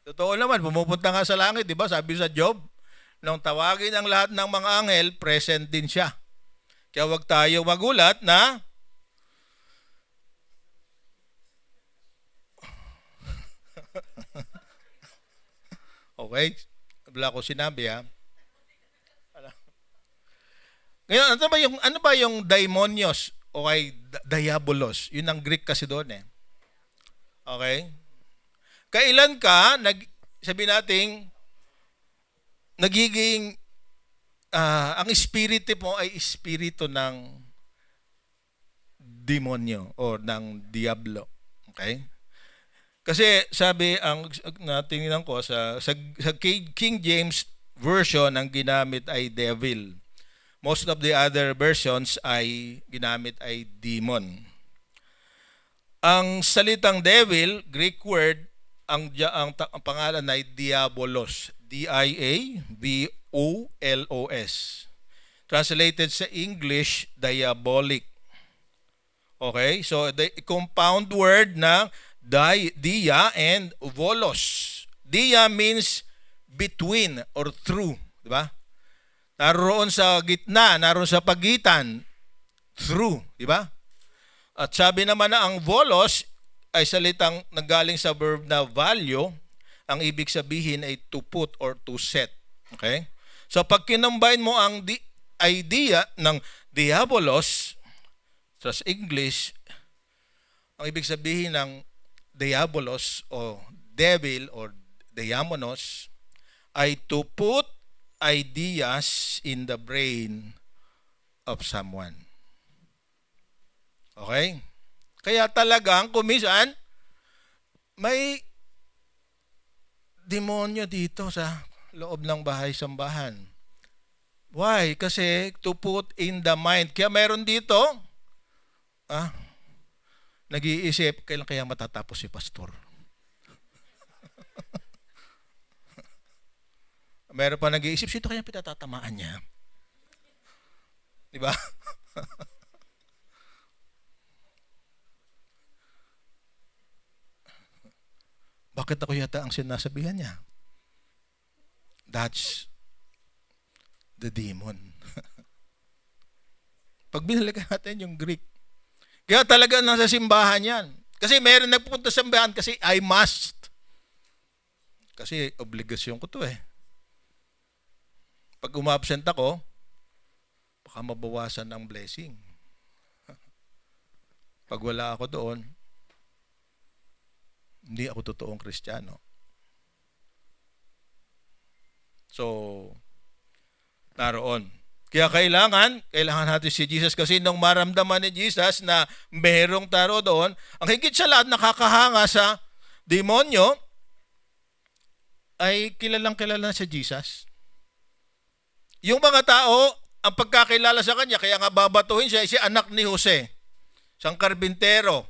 Totoo naman, pumupunta nga sa langit, di ba? Sabi sa Job, nung tawagin ang lahat ng mga anghel, present din siya. Kaya wag tayo magulat na okay, wala ko sinabi ha. Ngayon, ano ba yung daimonyos o kay diabolos? Yun ang Greek kasi doon eh. Okay? Kailan ka, sabi nating, nagiging, ang espiritu mo ay espiritu ng demonyo o ng diablo. Okay? Kasi sabi ang natingnan ko sa King James version ang ginamit ay devil. Most of the other versions ay ginamit ay demon. Ang salitang devil, Greek word, ang pangalan ay diabolos. D-I-A-B-O-L-O-S. Translated sa English, diabolic. Okay? So, the compound word na dia and volos. Dia means between or through. Diba? Naroon sa gitna, naroon sa pagitan. Through. Diba? At sabi naman na ang volos ay salitang nanggaling sa verb na value. Ang ibig sabihin ay to put or to set. Okay? So, pag kinumbine mo ang idea ng diabolos, sa English, ang ibig sabihin ng diabolos o devil or diamonos ay to put ideas in the brain of someone. Okay? Kaya talagang kumisan may demonyo dito sa loob ng bahay-sambahan. Why? Kasi to put in the mind. Kaya meron dito, nag-iisip, kailan kaya matatapos si pastor? Meron pa nag-iisip, sino kaya pinatatamaan niya? Diba? Bakit ako yata ang sinasabihan niya? That's the demon. Pag binalikan natin yung Greek, kaya talaga nasa simbahan yan. Kasi meron nagpupunta sa simbahan kasi I must. Kasi obligasyon ko to eh. Pag umabsent ako, baka mabawasan ang blessing. Pag wala ako doon, hindi ako totoong Kristiyano. So, naroon. Kaya kailangan natin si Jesus kasi nung maramdaman ni Jesus na merong taro doon, ang higit sa lahat nakakahanga sa demonyo ay kilalang-kilala si Jesus. Yung mga tao, ang pagkakilala sa kanya, kaya nga babatuhin siya, si anak ni Jose, isang karbintero.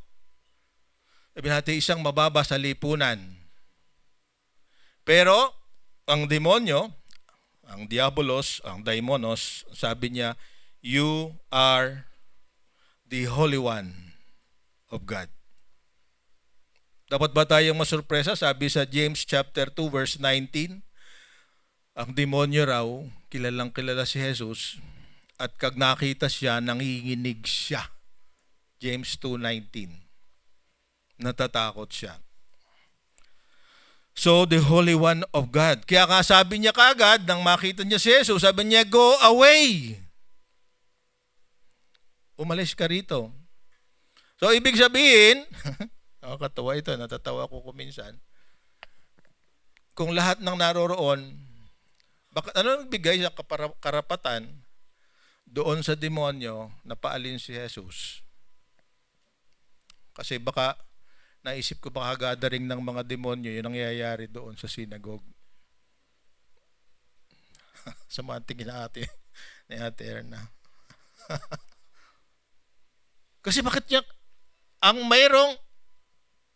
Sabi natin, isang mababa sa lipunan. Pero, ang demonyo, ang diabolos, ang daimonos, sabi niya, you are the Holy One of God. Dapat ba tayong masurpresa? Sabi sa James chapter 2 verse 19, ang demonyo raw, kilalang kilala si Jesus, at kag nakita siya, nanginginig siya. James 2:19. Natatakot siya. So, the Holy One of God. Kaya nga sabi niya kaagad, nang makita niya si Jesus, sabi niya, go away. Umalis ka rito. So, ibig sabihin, katawa ito, natatawa ko kuminsan, kung lahat ng naroroon, ano nagbigay sa karapatan doon sa demonyo na paalin si Jesus? Kasi baka naisip ko baka gathering ng mga demonyo yung nangyayari doon sa synagogue. Sa mga tingin na ni Ate Erna. Kasi bakit niya ang mayroong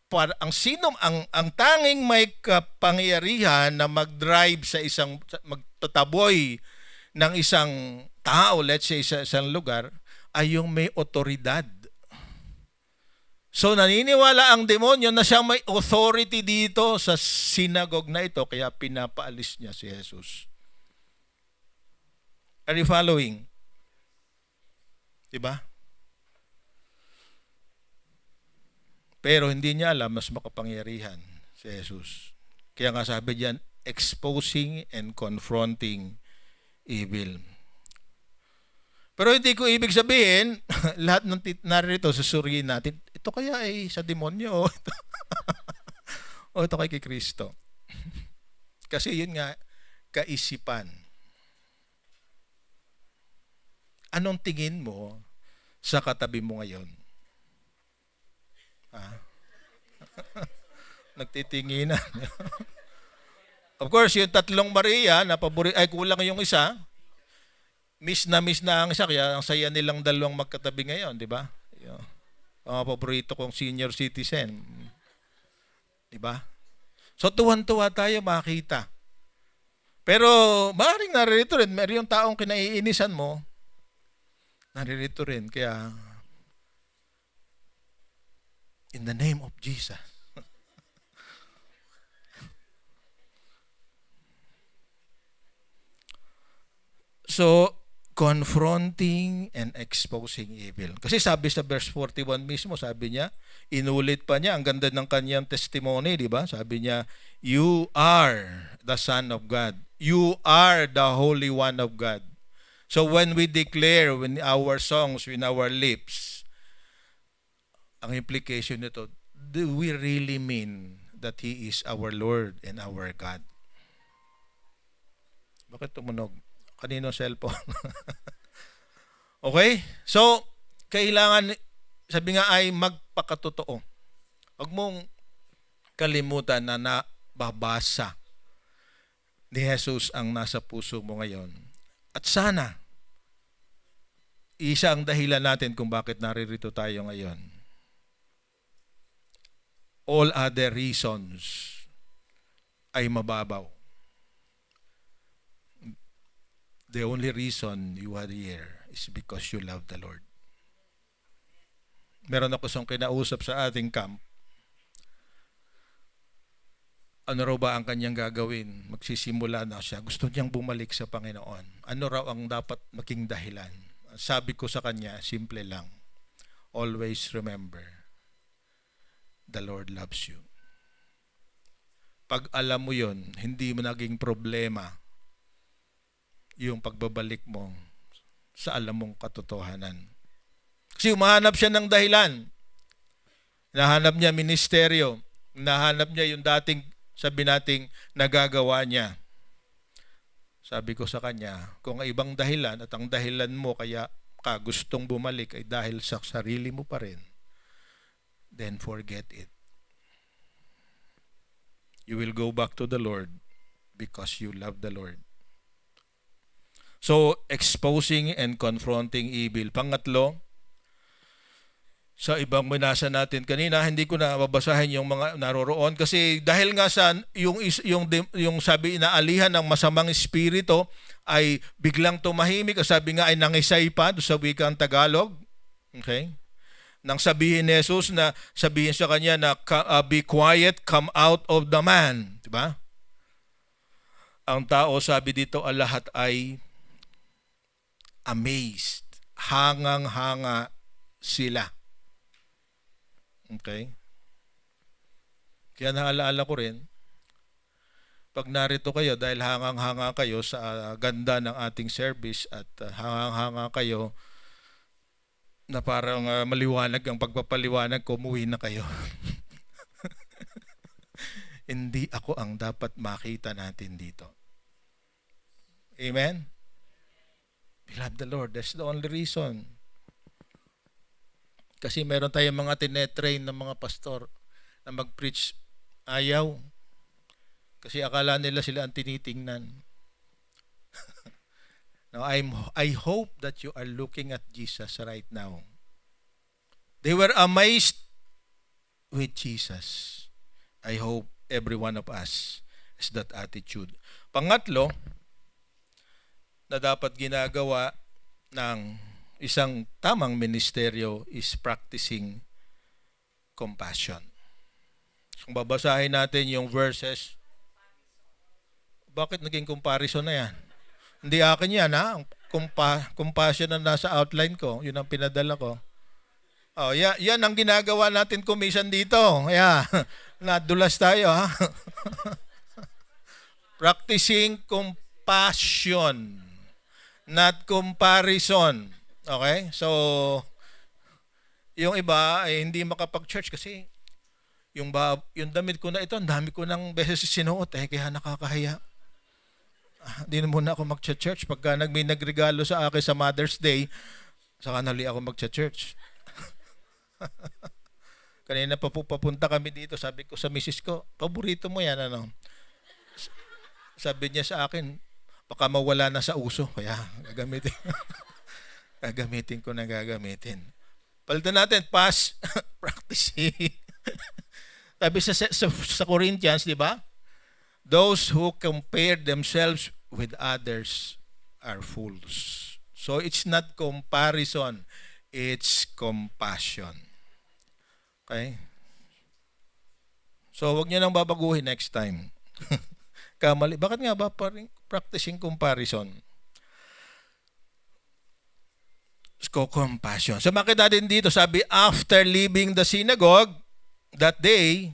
ang tanging may kapangyarihan na mag-drive sa magtataboy ng isang tao, let's say sa isang lugar, ay yung may otoridad. So naniniwala ang demonyo na siyang may authority dito sa synagogue na ito, kaya pinapaalis niya si Jesus. Are you following? Diba? Pero hindi niya alam, mas makapangyarihan si Jesus. Kaya nga sabi diyan, exposing and confronting evil. Pero hindi ko ibig sabihin, lahat ng narito susuriin natin, ito kaya ay sa demonyo o ito kay Kristo. Kasi yun nga, kaisipan. Anong tingin mo sa katabi mo ngayon? Nagtitinginan. Of course, yung tatlong Maria, ay kulang yung isa. Miss na ang isa, kaya ang saya nilang dalawang magkatabi ngayon, di ba? Yung mga paborito kong senior citizen. Di ba? So, tuwan-tuwa tayo makita. Pero, maaaring naririto rin. Meron yung taong kinaiinisan mo, naririto rin. Kaya, in the name of Jesus. So, confronting and exposing evil. Kasi sabi sa verse 41 mismo, sabi niya, inulit pa niya, ang ganda ng kanyang testimony, di ba? Sabi niya, you are the Son of God. You are the Holy One of God. So when we declare, when our songs, when our lips, ang implication nito, do we really mean that He is our Lord and our God? Bakit tumunog? Kanino cellphone? Okay? So, kailangan, sabi nga ay magpakatotoo. Huwag mong kalimutan na nababasa ni Jesus ang nasa puso mo ngayon. At sana, isa ang dahilan natin kung bakit naririto tayo ngayon. All other reasons ay mababaw. The only reason you are here is because you love the Lord. Meron ako isang kinausap sa ating camp. Ano raw ba ang kanyang gagawin? Magsisimula na siya. Gusto niyang bumalik sa Panginoon. Ano raw ang dapat maging dahilan? Sabi ko sa kanya, simple lang. Always remember, the Lord loves you. Pag alam mo yun, hindi mo naging problema yung pagbabalik mo sa alam mong katotohanan. Kasi umahanap siya ng dahilan. Nahanap niya ministeryo. Nahanap niya yung dating, sabi nating, nagagawa niya. Sabi ko sa kanya, kung ibang dahilan at ang dahilan mo kaya ka gustong bumalik ay dahil sa sarili mo pa rin, then forget it. You will go back to the Lord because you love the Lord. So, exposing and confronting evil. Pangatlo, sa ibang binasa natin kanina, hindi ko na babasahin yung mga naroroon kasi dahil nga sa yung sabi inaalihan ng masamang espiritu ay biglang tumahimik, sabi nga ay nangisay pa do sa wikang Tagalog. Okay? Nang sabihin ni Jesus na sabihin sa kanya na be quiet, come out of the man, di ba? Ang tao sabi dito lahat ay amazed. Hangang-hanga sila. Okay? Kaya naalaala ko rin, pag narito kayo, dahil hangang-hanga kayo sa ganda ng ating service at hangang-hanga kayo na parang maliwanag ang pagpapaliwanag ko, umuwi na kayo. Hindi ako ang dapat makita natin dito. Amen? We love the Lord. That's the only reason. Kasi meron tayong mga tinetrain ng mga pastor na mag-preach. Ayaw. Kasi akala nila sila ang tinitingnan. Now, I hope that you are looking at Jesus right now. They were amazed with Jesus. I hope every one of us has that attitude. Pangatlo, na dapat ginagawa ng isang tamang ministeryo is practicing compassion. Kung babasahin natin yung verses, bakit naging comparison na yan? Hindi akin yan, ha? Compassion na nasa outline ko, yun ang pinadala ko. Oh, yan ang ginagawa natin kumisan dito. Yeah. Nadulas tayo, ha? Practicing compassion, not comparison. Okay? So, yung iba ay hindi makapag-church kasi yung damit ko na ito, ang dami ko ng beses sinuot kaya nakakahiya. Hindi na muna ako mag-church. Pagka may nagregalo sa akin sa Mother's Day, saka nali ako mag-church. Kanina pa po papunta kami dito, sabi ko sa misis ko, paborito mo yan, ano? Sabi niya sa akin, baka mawala na sa uso, kaya gagamitin. Gagamitin ko na gagamitin. Palitan natin, past practicing. Sabi sa Corinthians, di ba? Those who compare themselves with others are fools. So it's not comparison, it's compassion. Okay? So wag niyo nang babaguhin next time. Kamali. Bakit nga ba practicing comparison? Compassion. So makita din dito, sabi, after leaving the synagogue that day,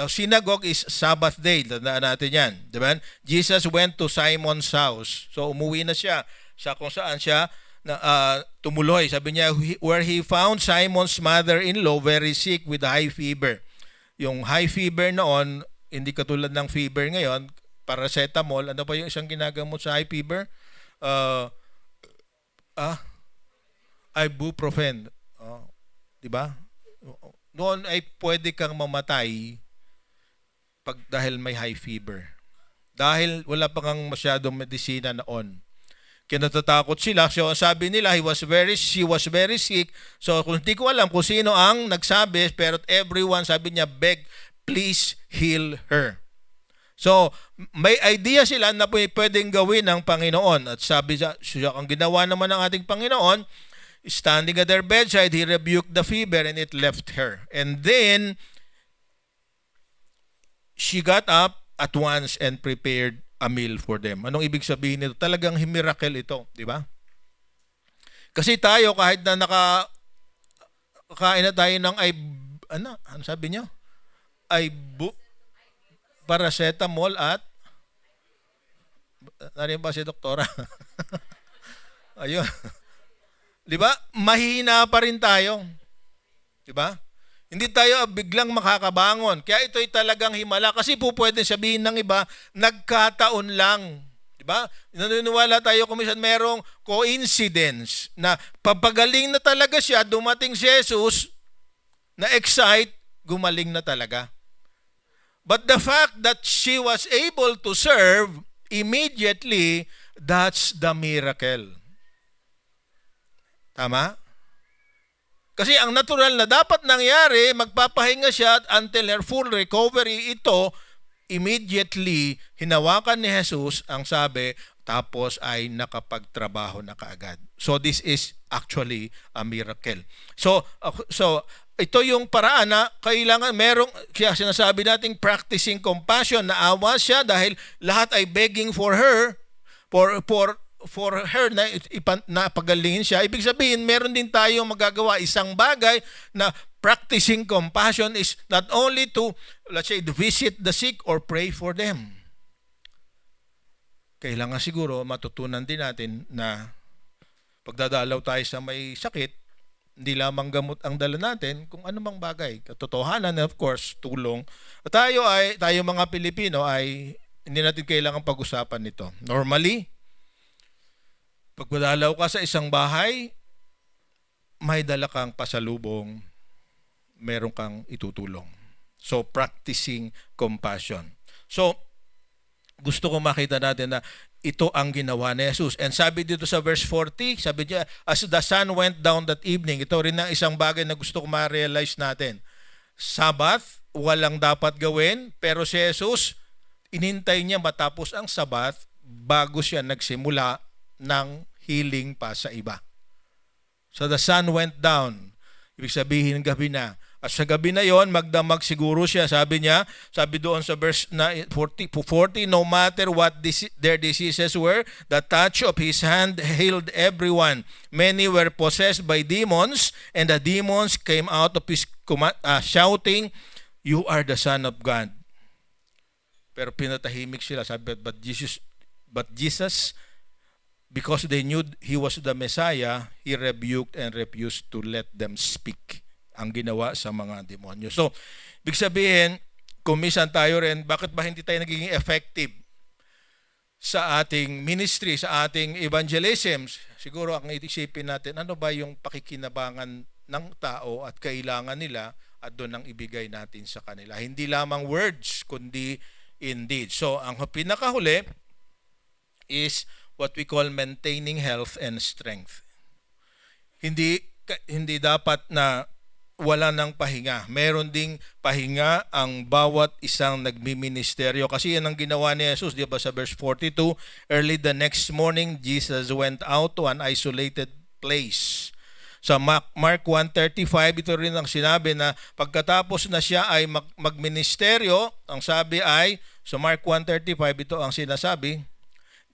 synagogue is Sabbath day, tandaan natin yan. Diba? Jesus went to Simon's house. So umuwi na siya sa kung saan siya tumuloy. Sabi niya, where he found Simon's mother-in-law very sick with high fever. Yung high fever noon, hindi katulad ng fever ngayon, paracetamol. Ano pa yung isang ginagamot sa high fever? Ibuprofen. Diba? Noon ay pwede kang mamatay dahil may high fever. Dahil wala pa kang masyadong medisina noon. Kinatatakot sila. So sabi nila, she was very sick. So kung hindi ko alam kung sino ang nagsabi, pero everyone sabi niya, beg, please heal her. So may idea sila na pwedeng gawin ng Panginoon. At sabi siya, ang ginawa naman ng ating Panginoon, standing at their bedside, he rebuked the fever and it left her. And then, she got up at once and prepared a meal for them. Anong ibig sabihin nito? Talagang miracle ito, di ba? Kasi tayo, kahit na kakain na tayo ng ano sabi niyo? Paracetamol at nariyan ba si doktora? Ayun. Di ba? Mahina pa rin tayo. Di ba? Hindi tayo biglang makakabangon. Kaya ito'y talagang himala. Kasi po pwede sabihin ng iba, nagkataon lang. Di ba? Naniniwala tayo kung minsan merong coincidence na papagaling na talaga siya, dumating si Jesus, na-excite, gumaling na talaga. But the fact that she was able to serve immediately, that's the miracle. Tama? Kasi ang natural na dapat nangyari, magpapahinga siya until her full recovery. Ito, immediately, hinawakan ni Jesus ang sabi, tapos ay nakapagtrabaho na kaagad. So this is actually a miracle. So ito yung paraan na kailangan kaya sinasabi nating practicing compassion, na awa siya dahil lahat ay begging for her, for her na pagalingin siya. Ibig sabihin, meron din tayong magagawa. Isang bagay na practicing compassion is not only to, let's say, visit the sick or pray for them. Kailangan siguro matutunan din natin na pagdadalaw tayo sa may sakit, hindi lamang gamot ang dala natin, kung ano mang bagay. Katotohanan, of course, tulong. At tayo mga Pilipino ay hindi natin kailangan pag-usapan nito. Normally, pag madalaw ka sa isang bahay, may dala kang pasalubong, meron kang itutulong. So, practicing compassion. So, gusto ko makita natin na ito ang ginawa ni Jesus. And sabi dito sa verse 40, sabi niya, as the sun went down that evening, ito rin ang isang bagay na gusto ko ma-realize natin. Sabbath, walang dapat gawin, pero si Jesus, inintay niya matapos ang Sabbath bago siya nagsimula ng healing pa sa iba. So the sun went down. Ibig sabihin, gabi na. At sa gabi na yon, magdamag siguro siya. Sabi doon sa verse 40, no matter what their diseases were, the touch of his hand healed everyone. Many were possessed by demons, and the demons came out of his shouting, "You are the Son of God." Pero pinatahimik sila. Sabi, but Jesus, because they knew he was the Messiah, he rebuked and refused to let them speak. Ang ginawa sa mga demonyo. So, ibig sabihin, kung minsan tayo rin, bakit ba hindi tayo nagiging effective sa ating ministry, sa ating evangelism? Siguro ang iisipin natin, ano ba yung pakikinabangan ng tao at kailangan nila at doon ang ibigay natin sa kanila. Hindi lamang words, kundi in deed. So, ang pinakahuli is what we call maintaining health and strength. Hindi dapat na wala ng pahinga. Meron ding pahinga ang bawat isang nagmiministeryo. Kasi yan ang ginawa ni Jesus, di ba sa verse 42, early the next morning, Jesus went out to an isolated place. Sa Mark 1:35, ito rin ang sinabi na pagkatapos na siya ay magministeryo, ang sabi ay, sa Mark 1:35, ito ang sinasabi,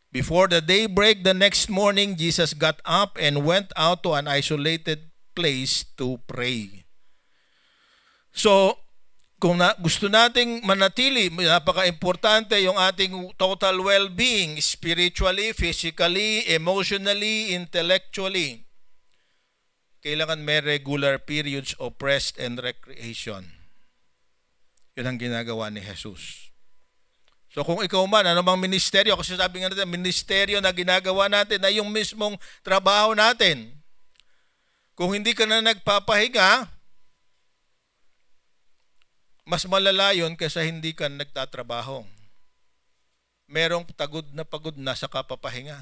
before the daybreak the next morning, Jesus got up and went out to an isolated place to pray. So, kung gusto nating manatili, napaka-importante yung ating total well-being, spiritually, physically, emotionally, intellectually. Kailangan may regular periods of rest and recreation. Yun ang ginagawa ni Jesus. So kung ikaw man, ano bang ministeryo? Kasi sabi nga natin, ministeryo na ginagawa natin ay yung mismong trabaho natin. Kung hindi ka na nagpapahinga, mas malala yun kaysa hindi ka nagtatrabaho. Merong pagod na sa kapapahinga.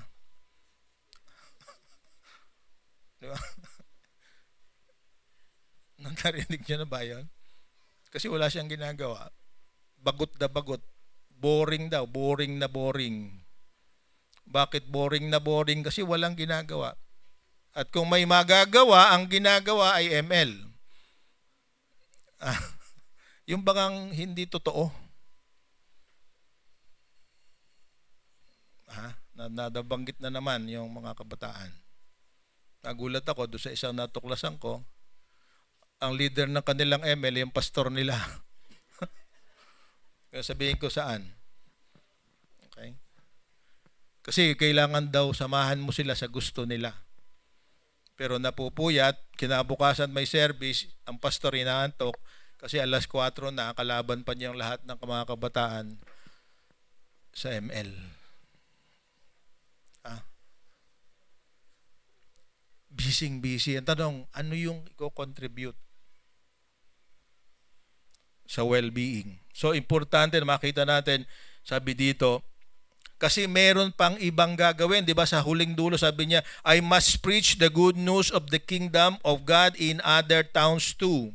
Di ba? Narinig niyo na ba yun? Kasi wala siyang ginagawa. Bagot na bagot. Boring daw. Boring na boring. Bakit boring na boring? Kasi walang ginagawa. At kung may magagawa, ang ginagawa ay ML. Yung bagang hindi totoo. Nadabanggit na naman yung mga kabataan. Nagulat ako doon sa isang natuklasan ko, ang leader ng kanilang ML, yung pastor nila. Kaya sabihin ko saan. Okay? Kasi kailangan daw samahan mo sila sa gusto nila. Pero napupuyat, kinabukasan may service, ang pastor inaantok, kasi alas 4 na, kalaban pa niya ang lahat ng mga kabataan sa ML. Busy. Ang tanong, ano yung i-contribute sa well-being? So, importante na makita natin, sabi dito, kasi meron pang ibang gagawin. Di ba sa huling dulo, sabi niya, I must preach the good news of the kingdom of God in other towns too.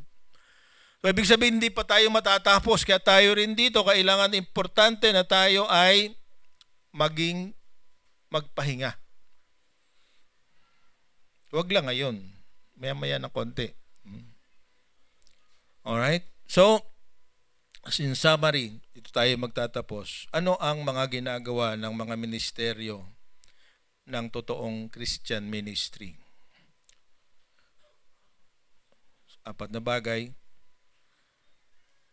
So, ibig sabihin, hindi pa tayo matatapos. Kaya tayo rin dito, kailangan importante na tayo ay magpahinga. Huwag lang ngayon. Maya-maya ng konti. Alright? So, in summary, ito tayo magtatapos. Ano ang mga ginagawa ng mga ministeryo ng totoong Christian ministry? 4 na bagay.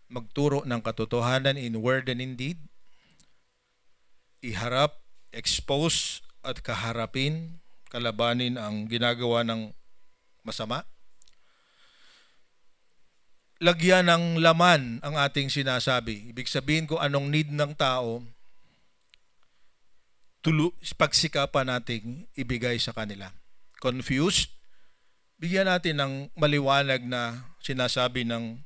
Magturo ng katotohanan in word and in deed. Iharap, expose at kaharapin, kalabanin ang ginagawa ng masama. Lagyan ng laman ang ating sinasabi. Ibig sabihin ko anong need ng tao, pagsikapan nating ibigay sa kanila. Confused? Bigyan natin ng maliwanag na sinasabi ng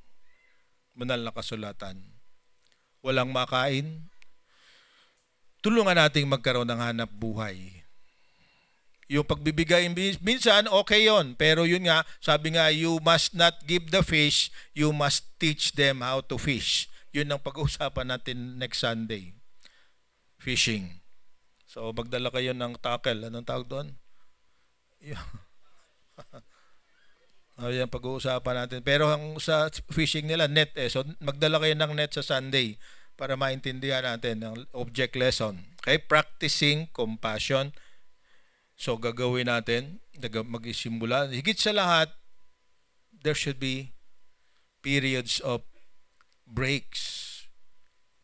banal na kasulatan. Walang makain? Tulungan nating magkaroon ng hanap buhay. Yung pagbibigay, minsan okay yon, pero yun nga, sabi nga, you must not give the fish, you must teach them how to fish. Yun ang pag-uusapan natin next Sunday. Fishing. So, magdala kayo ng tackle. Anong tawag doon? Yan pag-uusapan natin. Pero sa fishing nila, net eh. So, magdala kayo ng net sa Sunday para maintindihan natin ang object lesson. Okay? Practicing compassion. So, gagawin natin, mag-isimula. Higit sa lahat, there should be periods of breaks.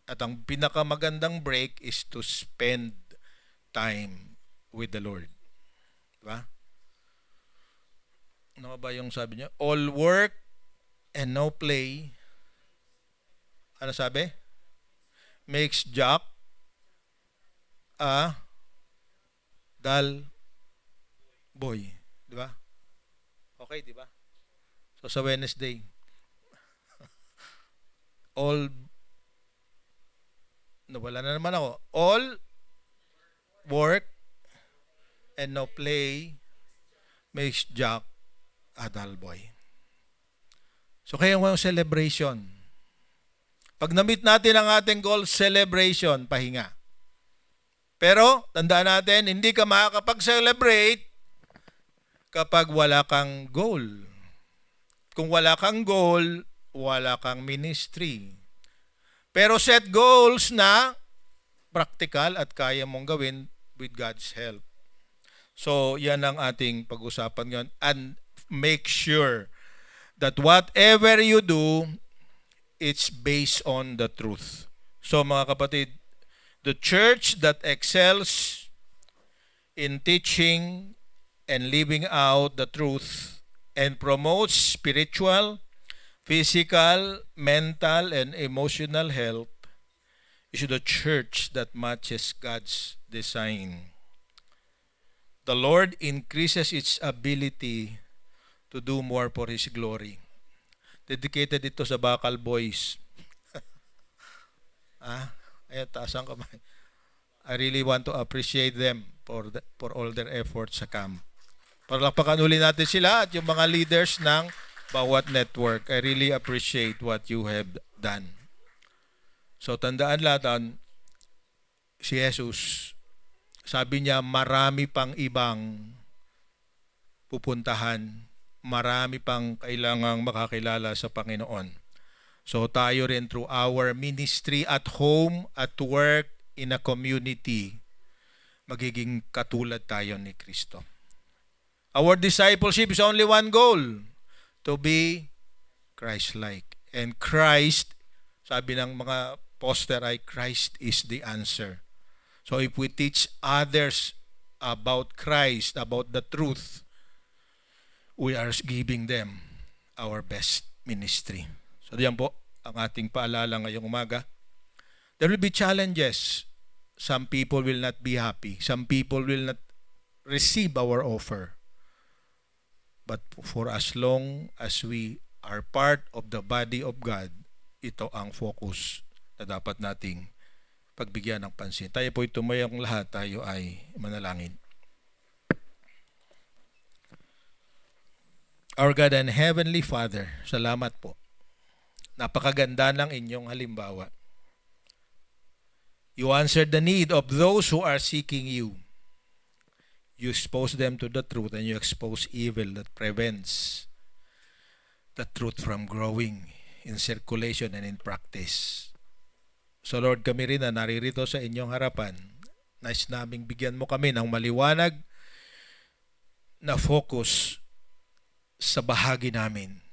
At ang pinakamagandang break is to spend time with the Lord. Diba? Ano ba yung sabi niya? All work and no play. Ano sabi? Makes Jack a dull boy. Di ba? Okay, di ba? So, sa Wednesday, all, nawala na naman ako, all work and no play makes Jack a dull boy. So kaya yung celebration. Pag na-meet natin ang ating goal, celebration, pahinga. Pero, tandaan natin, hindi ka makakapag-celebrate kapag wala kang goal. Kung wala kang goal, wala kang ministry. Pero set goals na practical at kaya mong gawin with God's help. So, yan ang ating pag-usapan ngayon. And make sure that whatever you do, it's based on the truth. So, mga kapatid, the church that excels in teaching and living out the truth and promotes spiritual, physical, mental, and emotional health is the church that matches God's design. The Lord increases its ability to do more for His glory. Dedicated ito sa Bakal Boys. Ayan, taas ang kamay. I really want to appreciate them for all their efforts sa camp. Palakpakan uli natin sila at yung mga leaders ng bawat network. I really appreciate what you have done. So, tandaan natin, si Jesus, sabi niya, marami pang ibang pupuntahan, marami pang kailangang makakilala sa Panginoon. So tayo rin through our ministry at home, at work, in a community, magiging katulad tayo ni Kristo. Our discipleship is only one goal, to be Christ-like. And Christ, sabi ng mga poster ay, Christ is the answer. So if we teach others about Christ, about the truth, we are giving them our best ministry. So diyan po ang ating paalala ngayong umaga. There will be challenges. Some people will not be happy. Some people will not receive our offer. But for as long as we are part of the body of God, ito ang focus na dapat nating pagbigyan ng pansin. Tayo po'y tumayong lahat, tayo ay manalangin. Our God and Heavenly Father, salamat po. Napakaganda ng inyong halimbawa. You answered the need of those who are seeking you. You expose them to the truth and you expose evil that prevents the truth from growing in circulation and in practice. So Lord, kami rin na naririto sa inyong harapan, nais naming bigyan mo kami ng maliwanag na focus sa bahagi namin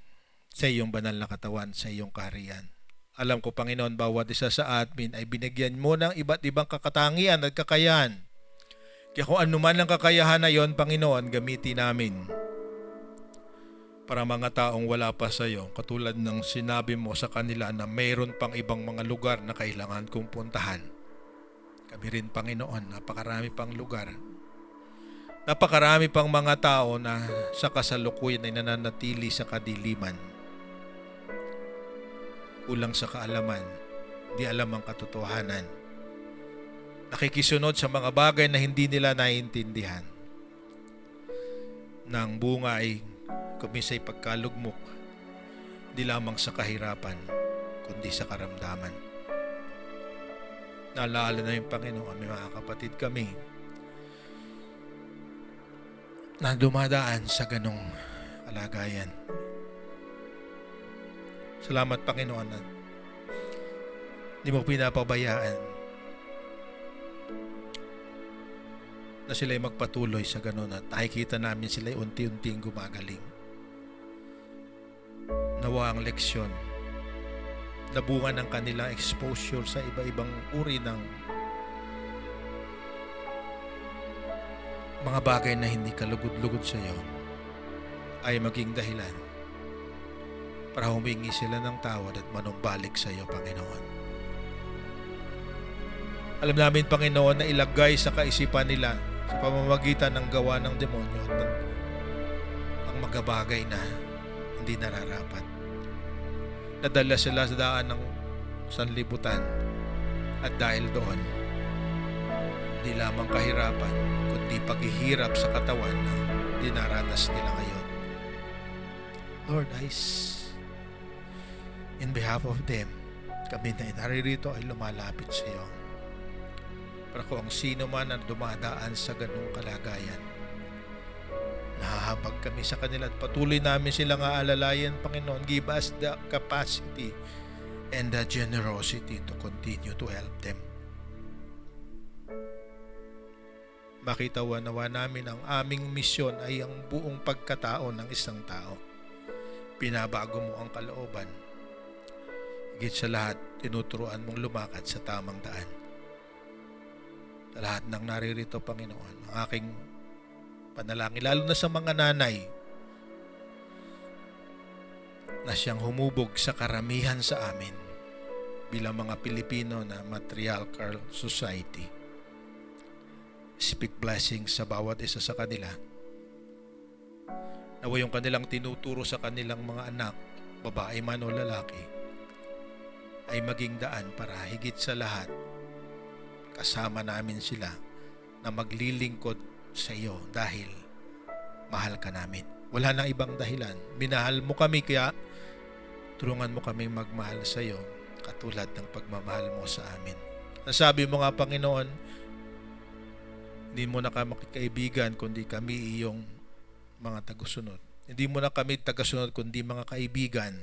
sa iyong banal na katawan, sa iyong kaharian. Alam ko, Panginoon, bawat isa sa amin ay binigyan mo ng iba't ibang kakatangian at kakayahan. Kaya kung ano man ang kakayahan na yon, Panginoon, gamitin namin para mga taong wala pa sa iyo, katulad ng sinabi mo sa kanila na mayroon pang ibang mga lugar na kailangan kong puntahan. Kami rin, Panginoon, napakarami pang lugar. Napakarami pang mga tao na sa kasalukuyan ay nananatili sa kadiliman. Kulang sa kaalaman, di alam ang katotohanan. Nakikisunod sa mga bagay na hindi nila naiintindihan. Nang bunga ay kumisay pagkalugmok, di lamang sa kahirapan, kundi sa karamdaman. Naalala na yung Panginoon, may mga kapatid kami na dumadaan sa ganong kalagayan. Salamat, Panginoon, na hindi mo pinapabayaan na sila'y magpatuloy sa ganon at nakikita namin sila'y unti-unting gumagaling. Nawa ang leksyon, nabunga ng kanilang exposure sa iba-ibang uri ng mga bagay na hindi kalugod-lugod sa iyo ay maging dahilan para humingi sila ng tawad at manumbalik sa iyo, Panginoon. Alam namin, Panginoon, na ilagay sa kaisipan nila sa pamamagitan ng gawa ng demonyo at ang mga bagay na hindi nararapat. Nadala sila sa daan ng sanlibutan. At dahil doon, di lamang kahirapan, kundi paghihirap sa katawan na dinaranas nila ngayon. Lord, in behalf of them, kami na naririto ay lumalapit sa iyo. Para kung sino man ang dumadaan sa ganung kalagayan, nahahabag kami sa kanila at patuloy namin silang aalalayan, Panginoon. Give us the capacity and the generosity to continue to help them. Makitawa-nawa namin ang aming misyon ay ang buong pagkatao ng isang tao. Pinabago mo ang kalooban. Higit sa lahat, tinuturuan mong lumakad sa tamang daan. Sa lahat ng naririto, Panginoon, ang aking panalangin, lalo na sa mga nanay na siyang humubog sa karamihan sa amin bilang mga Pilipino na matriarchal society. Speak blessings sa bawat isa sa kanila. Nawa yung kanilang tinuturo sa kanilang mga anak, babae man o lalaki, ay maging daan para higit sa lahat kasama namin sila na maglilingkod sa iyo dahil mahal ka namin. Wala nang ibang dahilan. Minahal mo kami, kaya tulungan mo kaming magmahal sa iyo katulad ng pagmamahal mo sa amin. Nasabi mo nga, Panginoon, hindi mo na kami kaibigan kundi kami iyong mga tagasunod. Hindi mo na kami tagasunod kundi mga kaibigan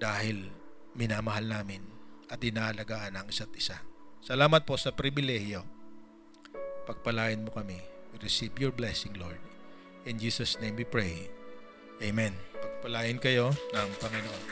dahil minamahal namin at inaalagaan ang isa't isa. Salamat po sa pribilehiyo. Pagpalain mo kami. We receive your blessing, Lord. In Jesus' name we pray. Amen. Pagpalain kayo ng Panginoon.